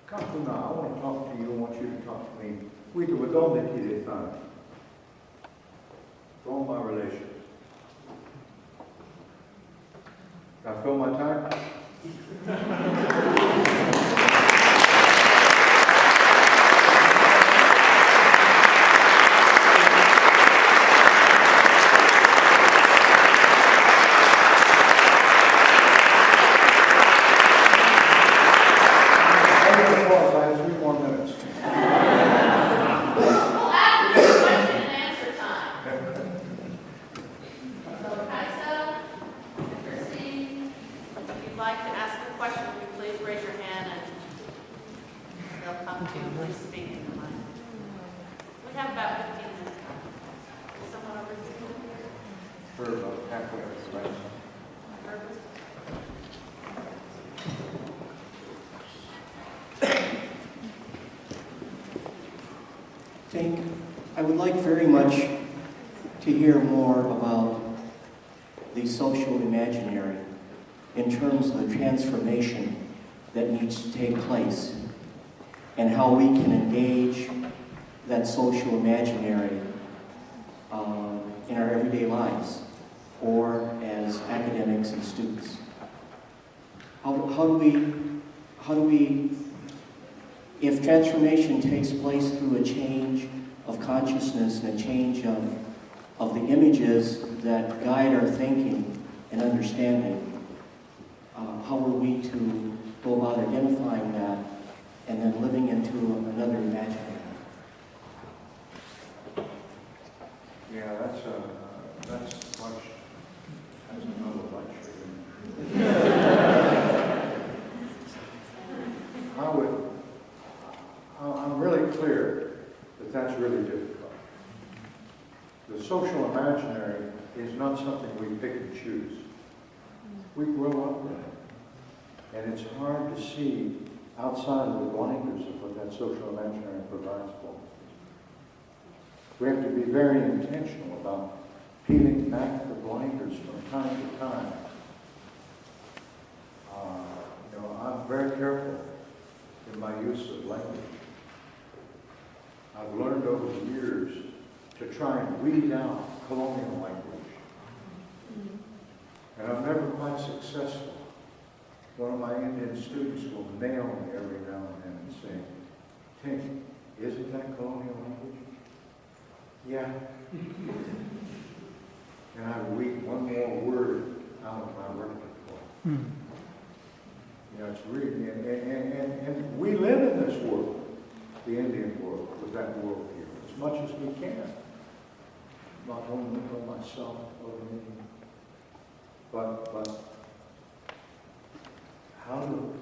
Kapuna, I want to talk to you, I want you to talk to me. We do it all for all my relations. Can I fill my time? I have 3 more minutes. For about halfway up the last. I would like very much to hear more about the social imaginary in terms of the transformation that needs to take place and how we can engage that social imaginary in our everyday lives or as academics and students. How do we, if transformation takes place through a change of consciousness and a change of the images that guide our thinking and understanding, how are we to go about identifying that and then living into another imaginary? Yeah, that's I'm really clear that that's really difficult. The social imaginary is not something we pick and choose. We grow up with it. And it's hard to see outside of the blinders of what that social imaginary provides for. We have to be very intentional about peeling back the blinders from time to time. I'm very careful in my use of language. I've learned over the years to try and weed out colonial language. And I'm never quite successful. One of my Indian students will nail me every now and then and say, "Tink, isn't that colonial language?" Yeah. And I weed one more word out of my repertoire. It's really, and we live in this world, the Indian world, with that worldview, as much as we can. Not only for myself or anything, but how do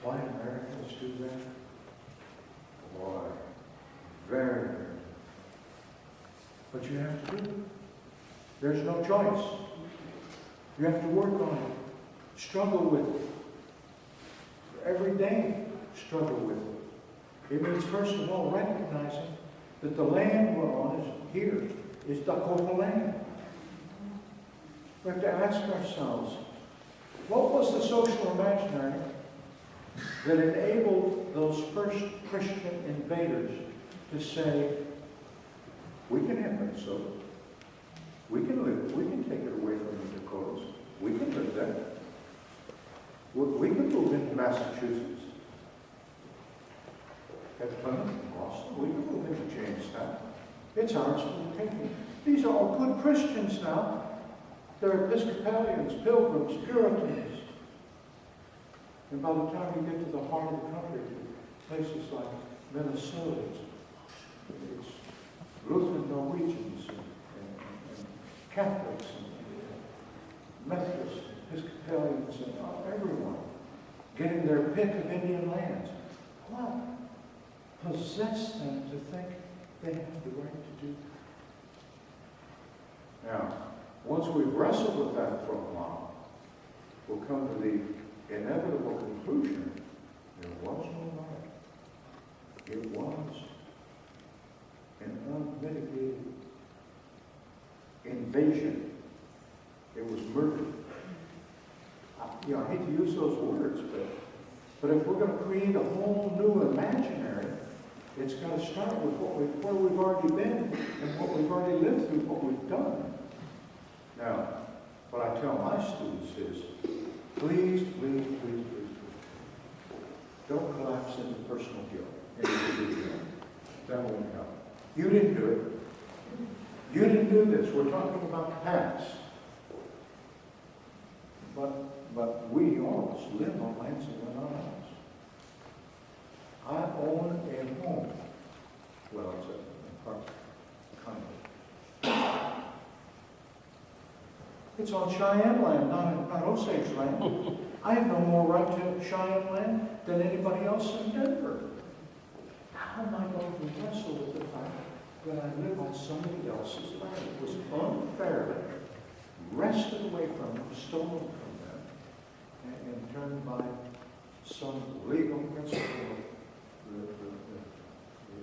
white Americans do that? Boy, very, very. But you have to do it. There's no choice. You have to work on it. Struggle with it. Every day, struggle with it. It means, first of all, recognizing that the land we're on is here, is Dakota land. We have to ask ourselves, what was the social imaginary that enabled those first Christian invaders to say, we can have Minnesota. We can take it away from the Dakotas. We can live there. We can move into Massachusetts. At Plymouth, Boston, we can move into Jamestown. It's ours for the taking. These are all good Christians now. They're Episcopalians, Pilgrims, Puritans. And by the time you get to the heart of the country, places like Minnesota, it's Lutheran Norwegians and Catholics and Methodists, Episcopalians, and everyone getting their pick of Indian lands. What possessed them to think they had the right to do that? Now, once we've wrestled with that for a while, we'll come to the inevitable conclusion: there was no right. It was an unmitigated invasion. It was murder. I hate to use those words, but if we're going to create a whole new imaginary, it's got to start with where we've already been and what we've already lived through, what we've done. Now, what I tell my students is, please, don't collapse into personal guilt. That won't help. You didn't do it. You didn't do this. We're talking about the past. But we all live on lands that are not ours. I own a home. Well, it's a condo. It's on Cheyenne land, not Osage land. I have no more right to Cheyenne land than anybody else in Denver. How am I going to wrestle with the fact that I live on somebody else's land? It was unfairly wrested away from them, stolen from them, and turned by some legal principle of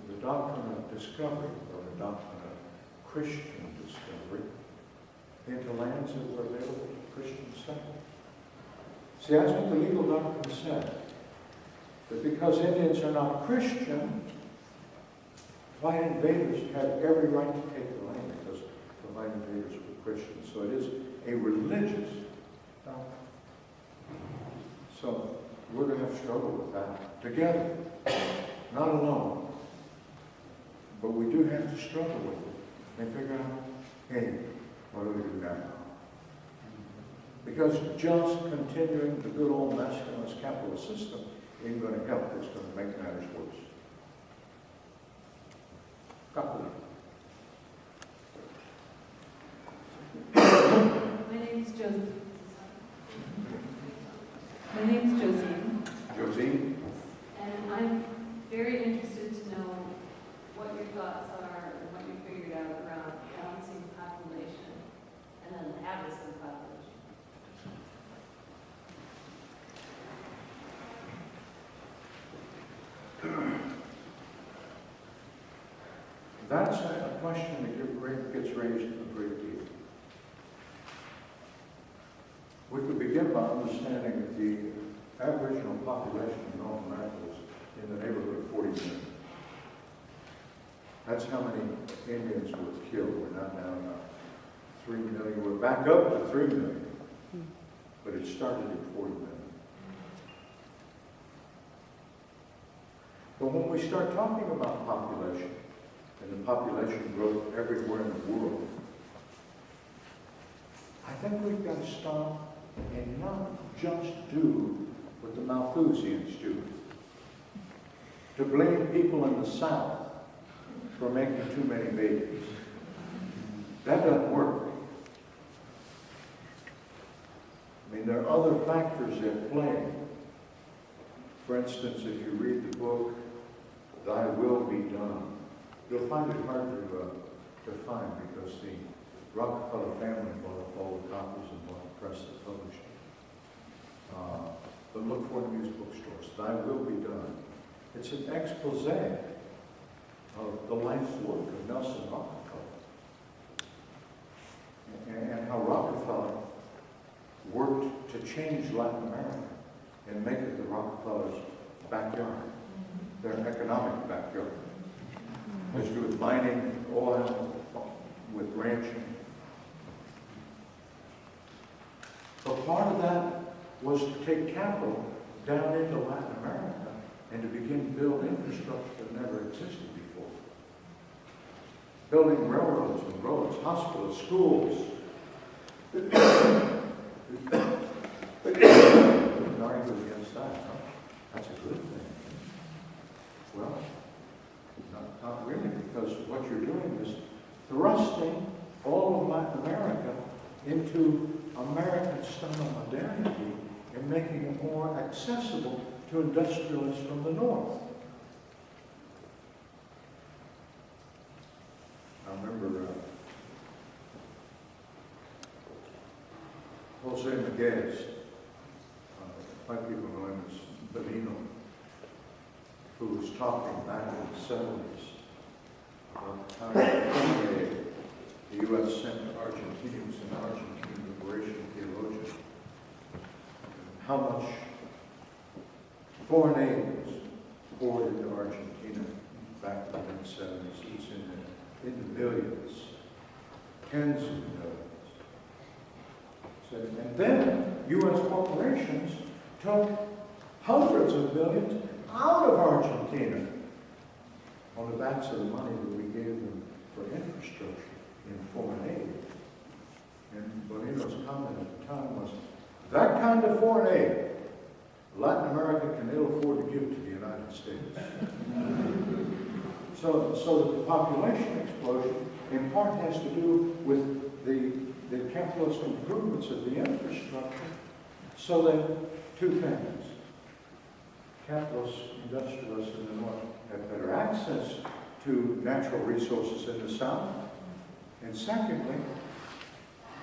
the doctrine of discovery, or the doctrine of Christian discovery, into lands that were available to Christian settlers. See, that's what the legal doctrine said. That because Indians are not Christian, white invaders had every right to take the land because the white invaders were Christians. So it is a religious doctrine. So we're going to have to struggle with that together, not alone. But we do have to struggle with it and figure out, hey, what do we do now? Because just continuing the good old nationalist capitalist system ain't going to help. It's going to make matters worse. My name's Josie. My name's Josie. Josie? That's a question that gets raised a great deal. We could begin by understanding that the Aboriginal population in North America was in the neighborhood of 40 million. That's how many Indians were killed. We're now down to 3 million. We're back up to 3 million. But it started at 40 million. But when we start talking about population, and the population growth everywhere in the world, I think we've got to stop and not just do what the Malthusians do. To blame people in the South for making too many babies. That doesn't work. I mean, there are other factors at play. For instance, if you read the book, Thy Will Be Done, you'll find it hard to find because the Rockefeller family bought up all the copies and bought the press that published it. But look for it in these bookstores. Thy Will Be Done. It's an expose of the life's work of Nelson Rockefeller. And how Rockefeller worked to change Latin America and make it the Rockefellers' backyard, their economic backyard. It has to do with mining, oil, with ranching. But part of that was to take capital down into Latin America and to begin to build infrastructure that never existed before. Building railroads and roads, hospitals, schools. We can argue against that, huh? That's a good thing. Well, not really, because what you're doing is thrusting all of Latin America into American style modernity and making it more accessible to industrialists from the north. I remember Jose Miguez, white people know him as Benino, who was talking back in the 70s about how the U.S. sent to Argentina, he was an Argentine liberation theologian, how much foreign aid was poured into Argentina back in the mid-70s. It's in the billions, tens of millions. And then U.S. corporations took hundreds of billions out of Argentina on the backs of the money that we gave them for infrastructure in foreign aid. And Bonino's comment at the time was, that kind of foreign aid, Latin America can ill afford to give to the United States. So the population explosion in part has to do with the capitalist improvements of the infrastructure, so that two things. Capitalists, industrialists in the north have better access to natural resources in the south. And secondly,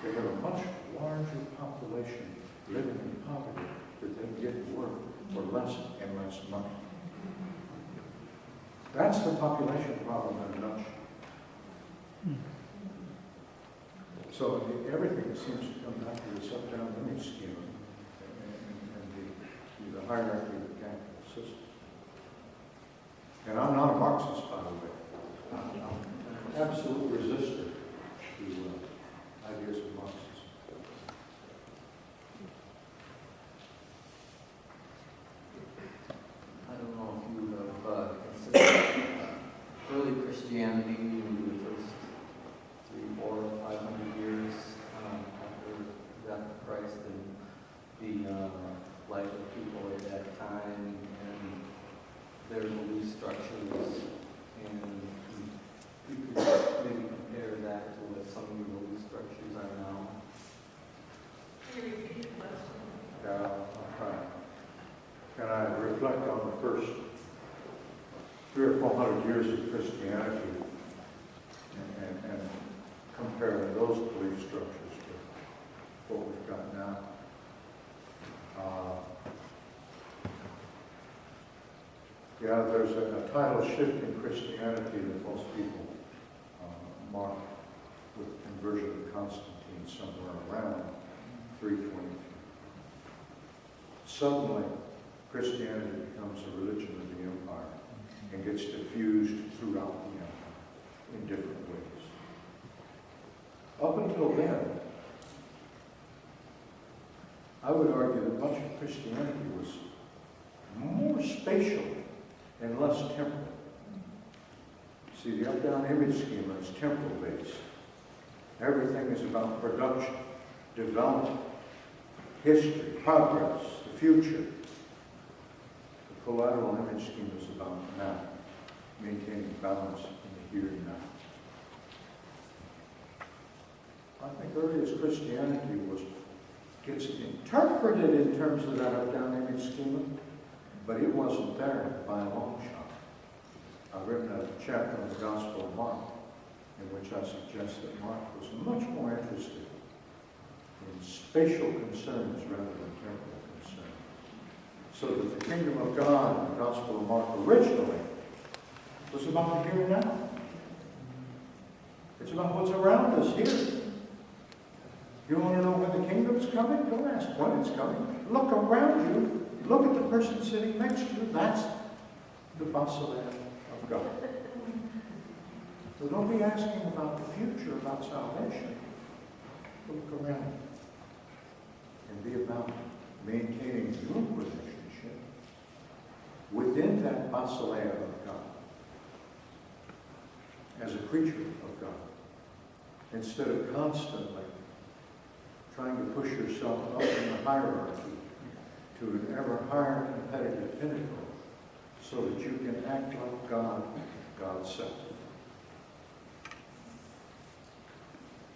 they have a much larger population living in poverty that they get work for less and less money. That's the population problem in a nutshell. So everything seems to come back to this up-down money scheme and the hierarchy of the capital system. And I'm not a Marxist, by the way. I'm an absolute resistor to ideas of Marxism. I don't know if you have considered early Christianity, maybe the first 300, 400, 500 years after the death of Christ, and the life of people at that time, and their belief structures, and you could maybe compare that to what some of your belief structures are now. Can you repeat the question? Yeah, I'll try. Can I reflect on the first 300 or 400 years of Christianity and compare those belief structures to what we've got now? Yeah, there's a tidal shift in Christianity that most people mark with the conversion of Constantine somewhere around 323. Suddenly, Christianity becomes a religion of the empire and gets diffused throughout the empire in different ways. Up until then, I would argue that much of Christianity was more spatial and less temporal. See, the up-down image schema is temporal-based. Everything is about production, development, history, progress, the future. The collateral image schema is about now, maintaining balance in the here and now. I think earliest Christianity gets interpreted in terms of that up-down image schema, but it wasn't there by a long shot. I've written a chapter on the Gospel of Mark, in which I suggest that Mark was much more interested in spatial concerns rather than temporal concerns. So that the kingdom of God in the Gospel of Mark originally was about the here and now. It's about what's around us here. You want to know when the kingdom's coming? Don't ask when it's coming. Look around you. Look at the person sitting next to you. That's the basileia of God. So don't be asking about the future, about salvation. Look around and be about maintaining your relationship within that basileia of God as a creature of God, instead of constantly trying to push yourself up in the hierarchy to an ever higher competitive pinnacle so that you can act like God, God's self.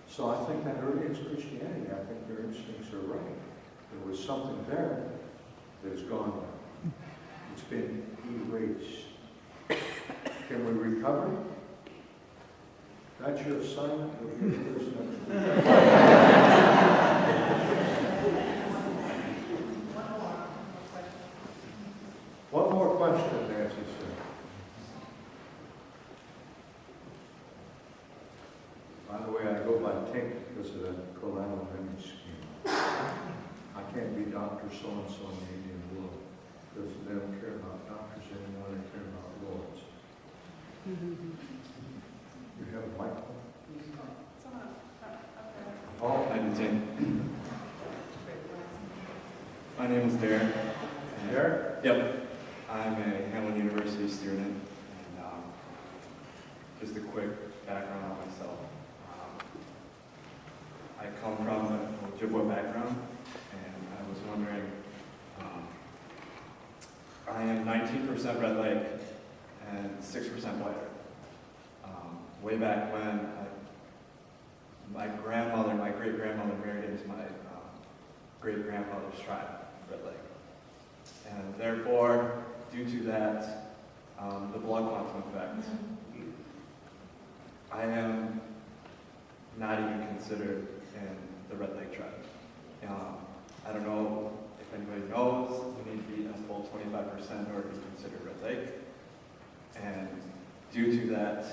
So I think that earliest Christianity, I think their instincts are right. There was something there that is gone now. It's been erased. Can we recover? That's your assignment. We'll get to this next week. One more question, Nancy said. By the way, I go by Tink because of the collateral image scheme. I can't be Dr. So-and-so in the Indian world because they don't care about doctors anymore, they care about lords. You have a microphone? Oh, I do too. My name is Derek. Derek? Yep. I'm a Hamline University student, and just a quick background on myself. I come from a Ojibwa background, and I was wondering, I am 19% Red Lake and 6% white. Way back when, my great-grandmother married into my great-grandmother's tribe, Red Lake. And therefore, due to that, the blood quantum effect, I am not even considered in the Red Lake tribe. I don't know if anybody knows, we need to be a full 25% in order to be considered Red Lake. And due to that,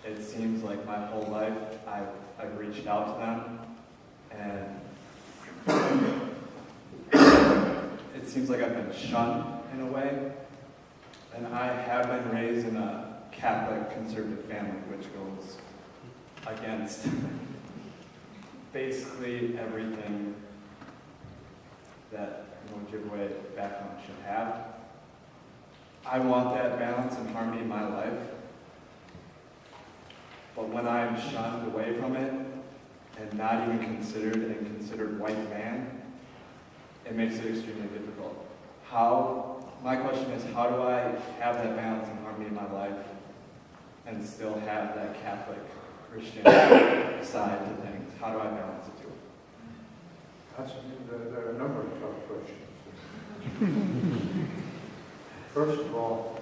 it seems like my whole life I've reached out to them, and it seems like I've been shunned in a way. And I have been raised in a Catholic conservative family, which goes against basically everything that an Ojibwe background should have. I want that balance and harmony in my life. But when I'm shunned away from it and not even considered white man, it makes it extremely difficult. My question is, how do I have that balance and harmony in my life and still have that Catholic Christian side to things? How do I balance the two? There are a number of tough questions. First of all,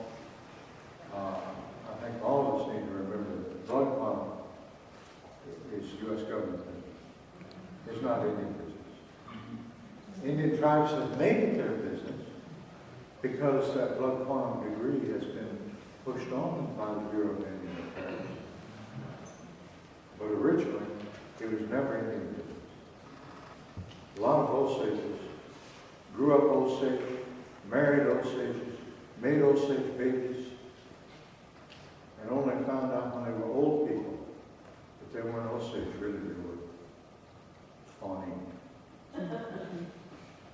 I think all of us need to remember that blood quantum is U.S. government business. It's not Indian business. Indian tribes have made it their business because that blood quantum degree has been pushed on them by the Bureau of Indian Affairs. But originally, it was never Indian business. A lot of Osages grew up Osage, married Osages, made Osage babies, and only found out when they were old people that they weren't Osage, really they were Pawnee.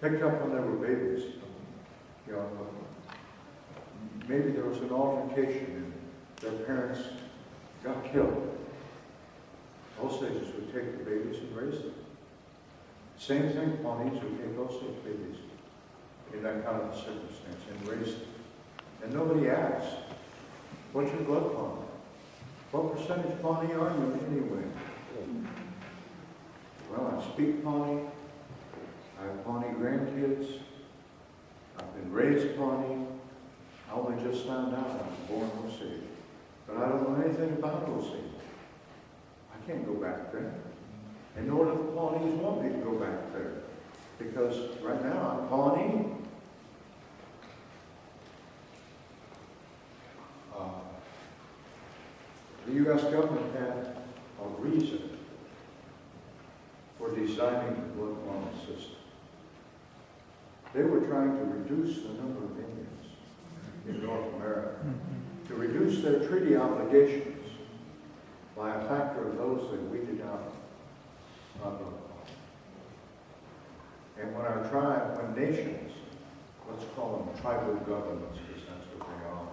Picked up when they were babies. You know, maybe there was an altercation and their parents got killed. Osages would take the babies and raise them. Same thing, Pawnees would take Osage babies in that kind of a circumstance and raise them. And nobody asks, what's your blood Pawnee? What percentage Pawnee are you anyway? Well, I speak Pawnee. I have Pawnee grandkids. I've been raised Pawnee. I only just found out I was born Osage. But I don't know anything about Osage. I can't go back there. And nor do the Pawnees want me to go back there. Because right now I'm Pawnee. The U.S. government had a reason for designing the blood quantum system. They were trying to reduce the number of Indians in North America, to reduce their treaty obligations by a factor of those they weeded out on blood quantum. And when when nations, let's call them tribal governments, because that's what they are,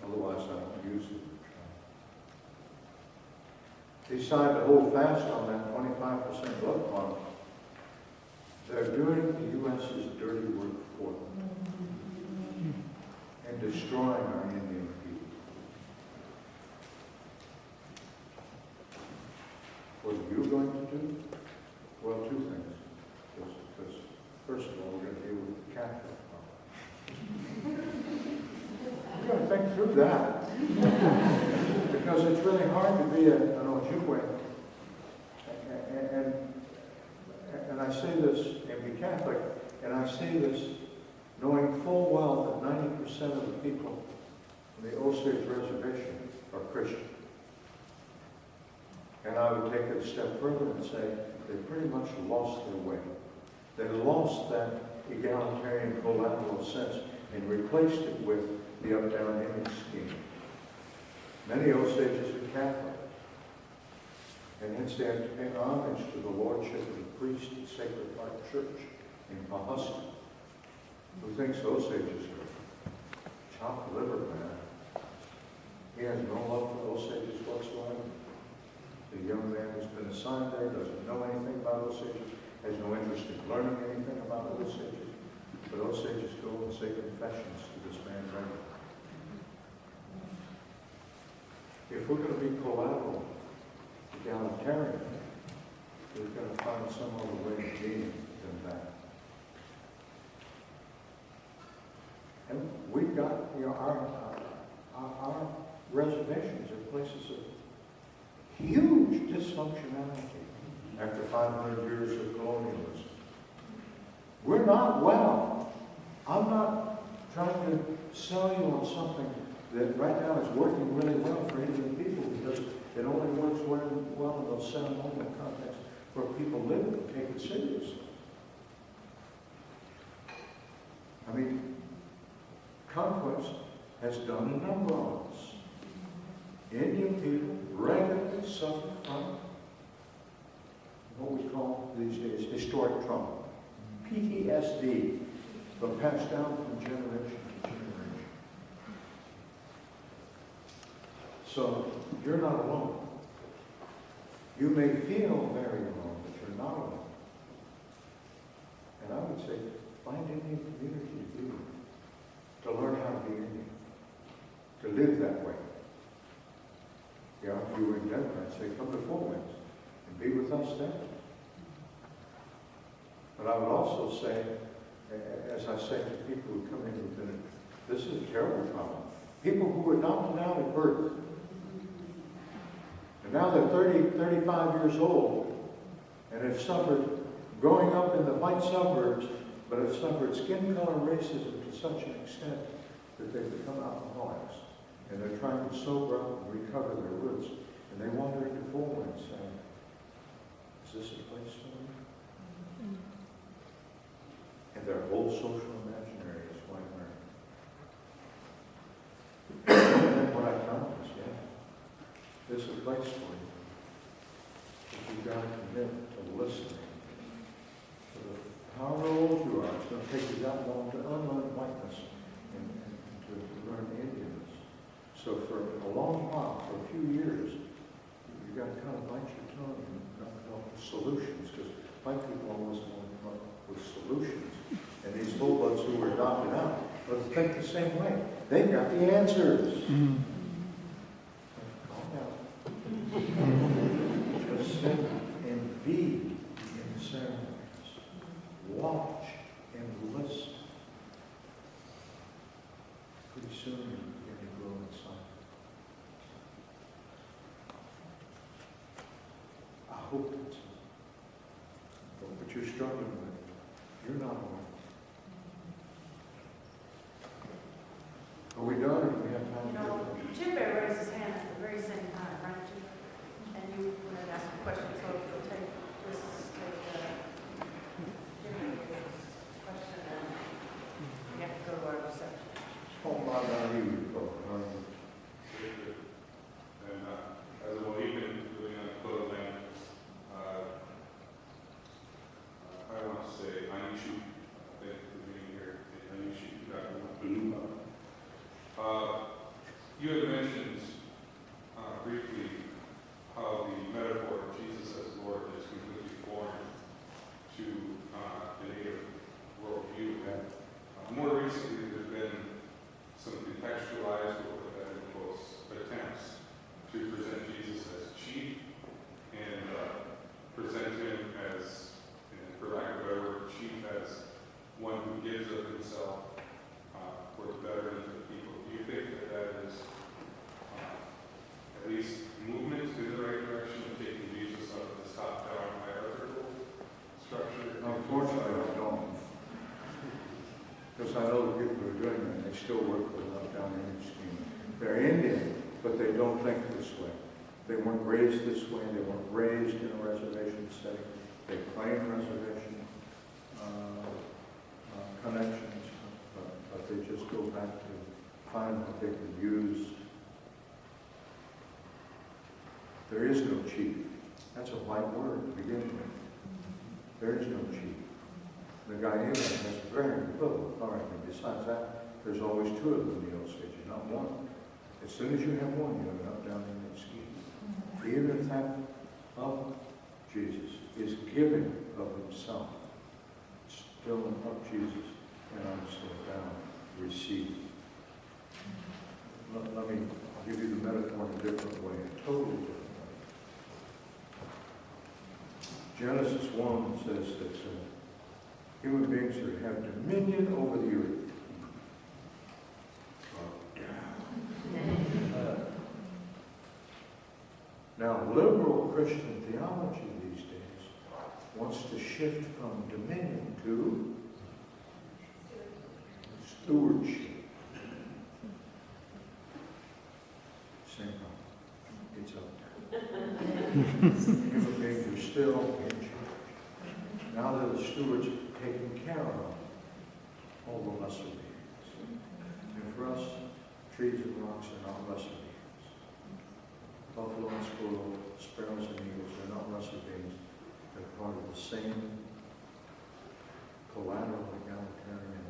otherwise I don't use it. Decide to hold fast on that 25% blood quantum, they're doing the U.S.'s dirty work for them and destroying our Indian people. What are you going to do? Well, two things. Because first of all, we're going to deal with the Catholic problem. We're going to think through that. Because it's really hard to be an Ojibwe. And I say this, and be Catholic, and I say this knowing full well that 90% of the people on the Osage Reservation are Christian. And I would take it a step further and say they pretty much lost their way. They lost that egalitarian collateral sense and replaced it with the up-down image scheme. Many Osages are Catholic, and hence they have to pay homage to the lordship of the priest at Sacred Heart Church in Mahle, who thinks Osages are chopped liver, man. He has no love for Osages whatsoever. The young man who's been assigned there doesn't know anything about Osages, has no interest in learning anything about Osages, but Osages go and say confessions to this man regularly. If we're going to be collateral, egalitarian, we've got to find some other way of being than that. And we've got, our reservations are places of huge dysfunctionality after 500 years of colonialism. We're not well. I'm not trying to sell you on something that right now is working really well for Indian people because it only works well in those ceremonial contexts where people live and take it seriously. I mean, conquest has done a number on us. Indian people regularly suffer from what we call these days historic trauma. PTSD, but passed down from generation to generation. So you're not alone. You may feel very alone, but you're not alone. And I would say, find Indian community to be with, to learn how to be Indian, to live that way. You know, if you were in Denver, I'd say, come to Fort Wayne and be with us there. But I would also say, as I say to people who come in who've been, this is a terrible problem. People who were adopted out at birth, and now they're 30, 35 years old, and have suffered growing up in the white suburbs, but have suffered skin color racism to such an extent that they've become alcoholics. And they're trying to sober up and recover their roots. And And they wander into forward saying, is this a place for me? And their whole social imaginary is white America. And what I found is, yeah, there's a place for you. But you've got to commit to listening. However old you are, it's going to take you that long to unlearn whiteness and to learn Indianness. So for a long while, for a few years, you've got to kind of bite your tongue and not come up with solutions, because white people always want to come up with solutions. And these full-bloods who were adopted out, but think the same way. They've got the answers. Calm down. Just sit and be in the ceremonies. Watch and listen. Pretty soon you're going to grow inside. I hope that's what you're struggling with. You're not alone. Are we done, or do we have time? Jim Bear raised his hand at the very same time, right, Jim? And you wanted to ask a question, so if you'll take this, take Jim Bear's question, and we have to go to our reception. Oh, my God, you both. And as a Mohican living on Clothesline, I want to say Anishu. Thank you for being here. Anishu, Dr. Banuba. You had mentioned briefly how the metaphor of Jesus as Lord is completely foreign to the native worldview. More recently, there's been some contextualized attempts to present Jesus as chief and present him as, for lack of a better word, chief as one who gives of himself for the betterment of the people. Do you think that that is at least movement in the right direction of taking Jesus out of this top-down hierarchical structure? Unfortunately, I don't. Because I know the people who are doing that, they still work with an up-down image scheme. They're Indian, but they don't think this way. They weren't raised this way. They weren't raised in a reservation setting. They claim reservation connections, but they just go back to find what they can use. There is no chief. That's a white word to begin with. There is no chief. The Guyana has very little authority. Besides that, there's always two of them in the Osage, not one. As soon as you have one, you have an up-down image scheme. Even if that of Jesus is giving of himself, still of Jesus, and I'm still down, receive. Let me give you the metaphor in a different way, a totally different way. Genesis 1 says that human beings are to have dominion over the earth. Now, liberal Christian theology these days wants to shift from dominion to stewardship. Same problem. It's up there. Human beings are still in charge. Now that the stewards are taking care of all the lesser beings. And for us, trees and rocks are not lesser beings. Buffalo and squirrel, sparrows and eagles are not lesser beings. They're part of the same collateral egalitarian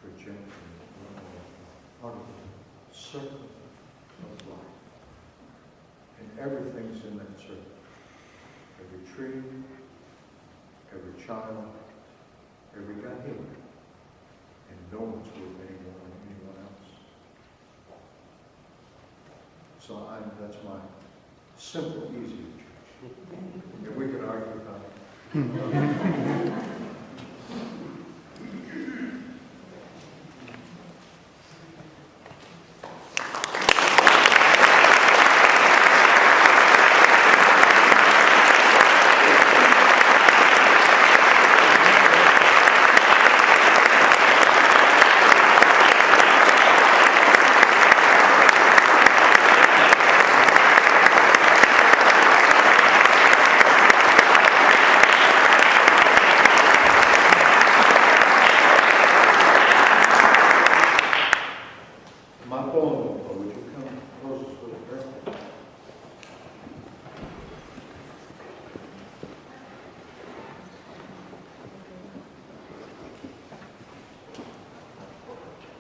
trajectory, part of the circle of life. And everything's in that circle. Every tree, every child, every guy here. And no one's worth any more than anyone else. So that's my simple, easy objection. And we can argue about it.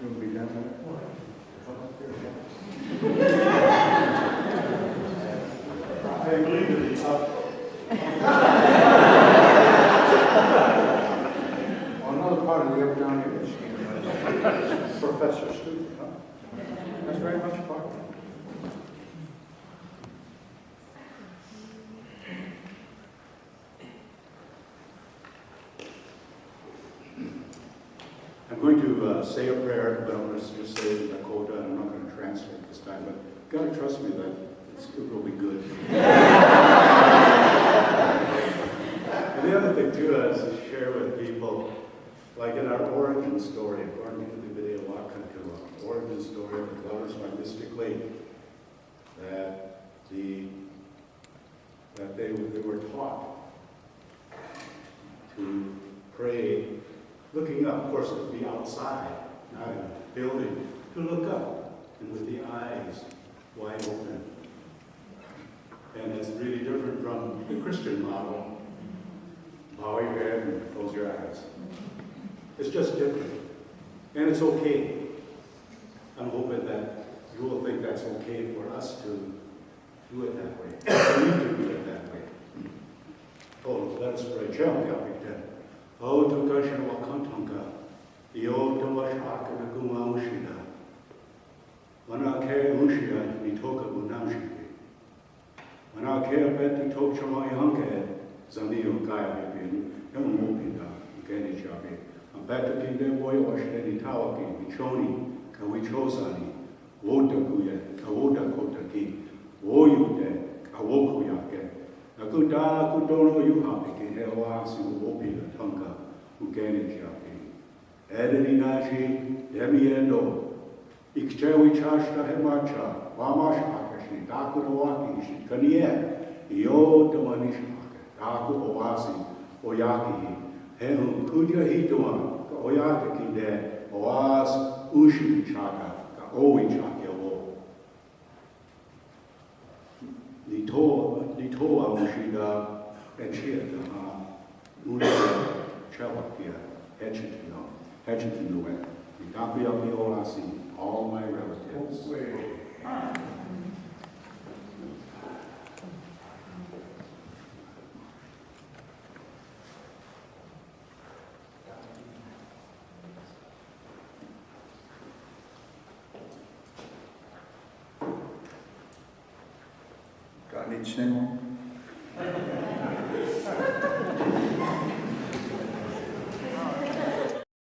You'll be down there? I agree with you. Another part of the up down here is professor student, huh? That's very much a part of it. I'm going to say a prayer, but I'm going to just say it in Dakota, and I'm not going to translate this time, but you've got to trust me that it will be good. And the other thing, too, is to share with people, like in our origin story, according to the video origin story of the Clouders linguistically, that they were taught to pray looking up. Of course, it would be outside, not in a building, to look up and with the eyes wide open. And it's really different from the Christian model. Bow your head and close your eyes. It's just different. And it's okay. I'm hoping that you will think that's okay for us to do it that way. We need to do it that way. Oh, let us pray. Oh, to Kashan Wakantonga, Yo to Washaka Nakuma Ushida, Wanake Ushida, Nitoka Unamshi, Wanake Betty Tochama Yanke, Zanio Kaya, Yamopinda, Gani Chabi, and Betty de Boy Washani Tawaki, Michoni, Kawichosani, Wotakuya, Kawoda Kotaki, Woyude, Kawokuyake. Akuda kudono yuhapiki hewa siwopi the tonga ugeni chapi. Edeni naji demiendo. Ikchewi chashta hemacha. Wamash akashi. Daku oaki shikanie. Yo damanishmaka. Daku oasi oyaki. Hehu kudya hitoan. Ka oyaki kinde. Oas ushi chaka. Ka owi chaka wo. Nitoa Ushida Echieta Una Chelakia Hechitino Nikapi Olasi, all my relatives. Got any sin?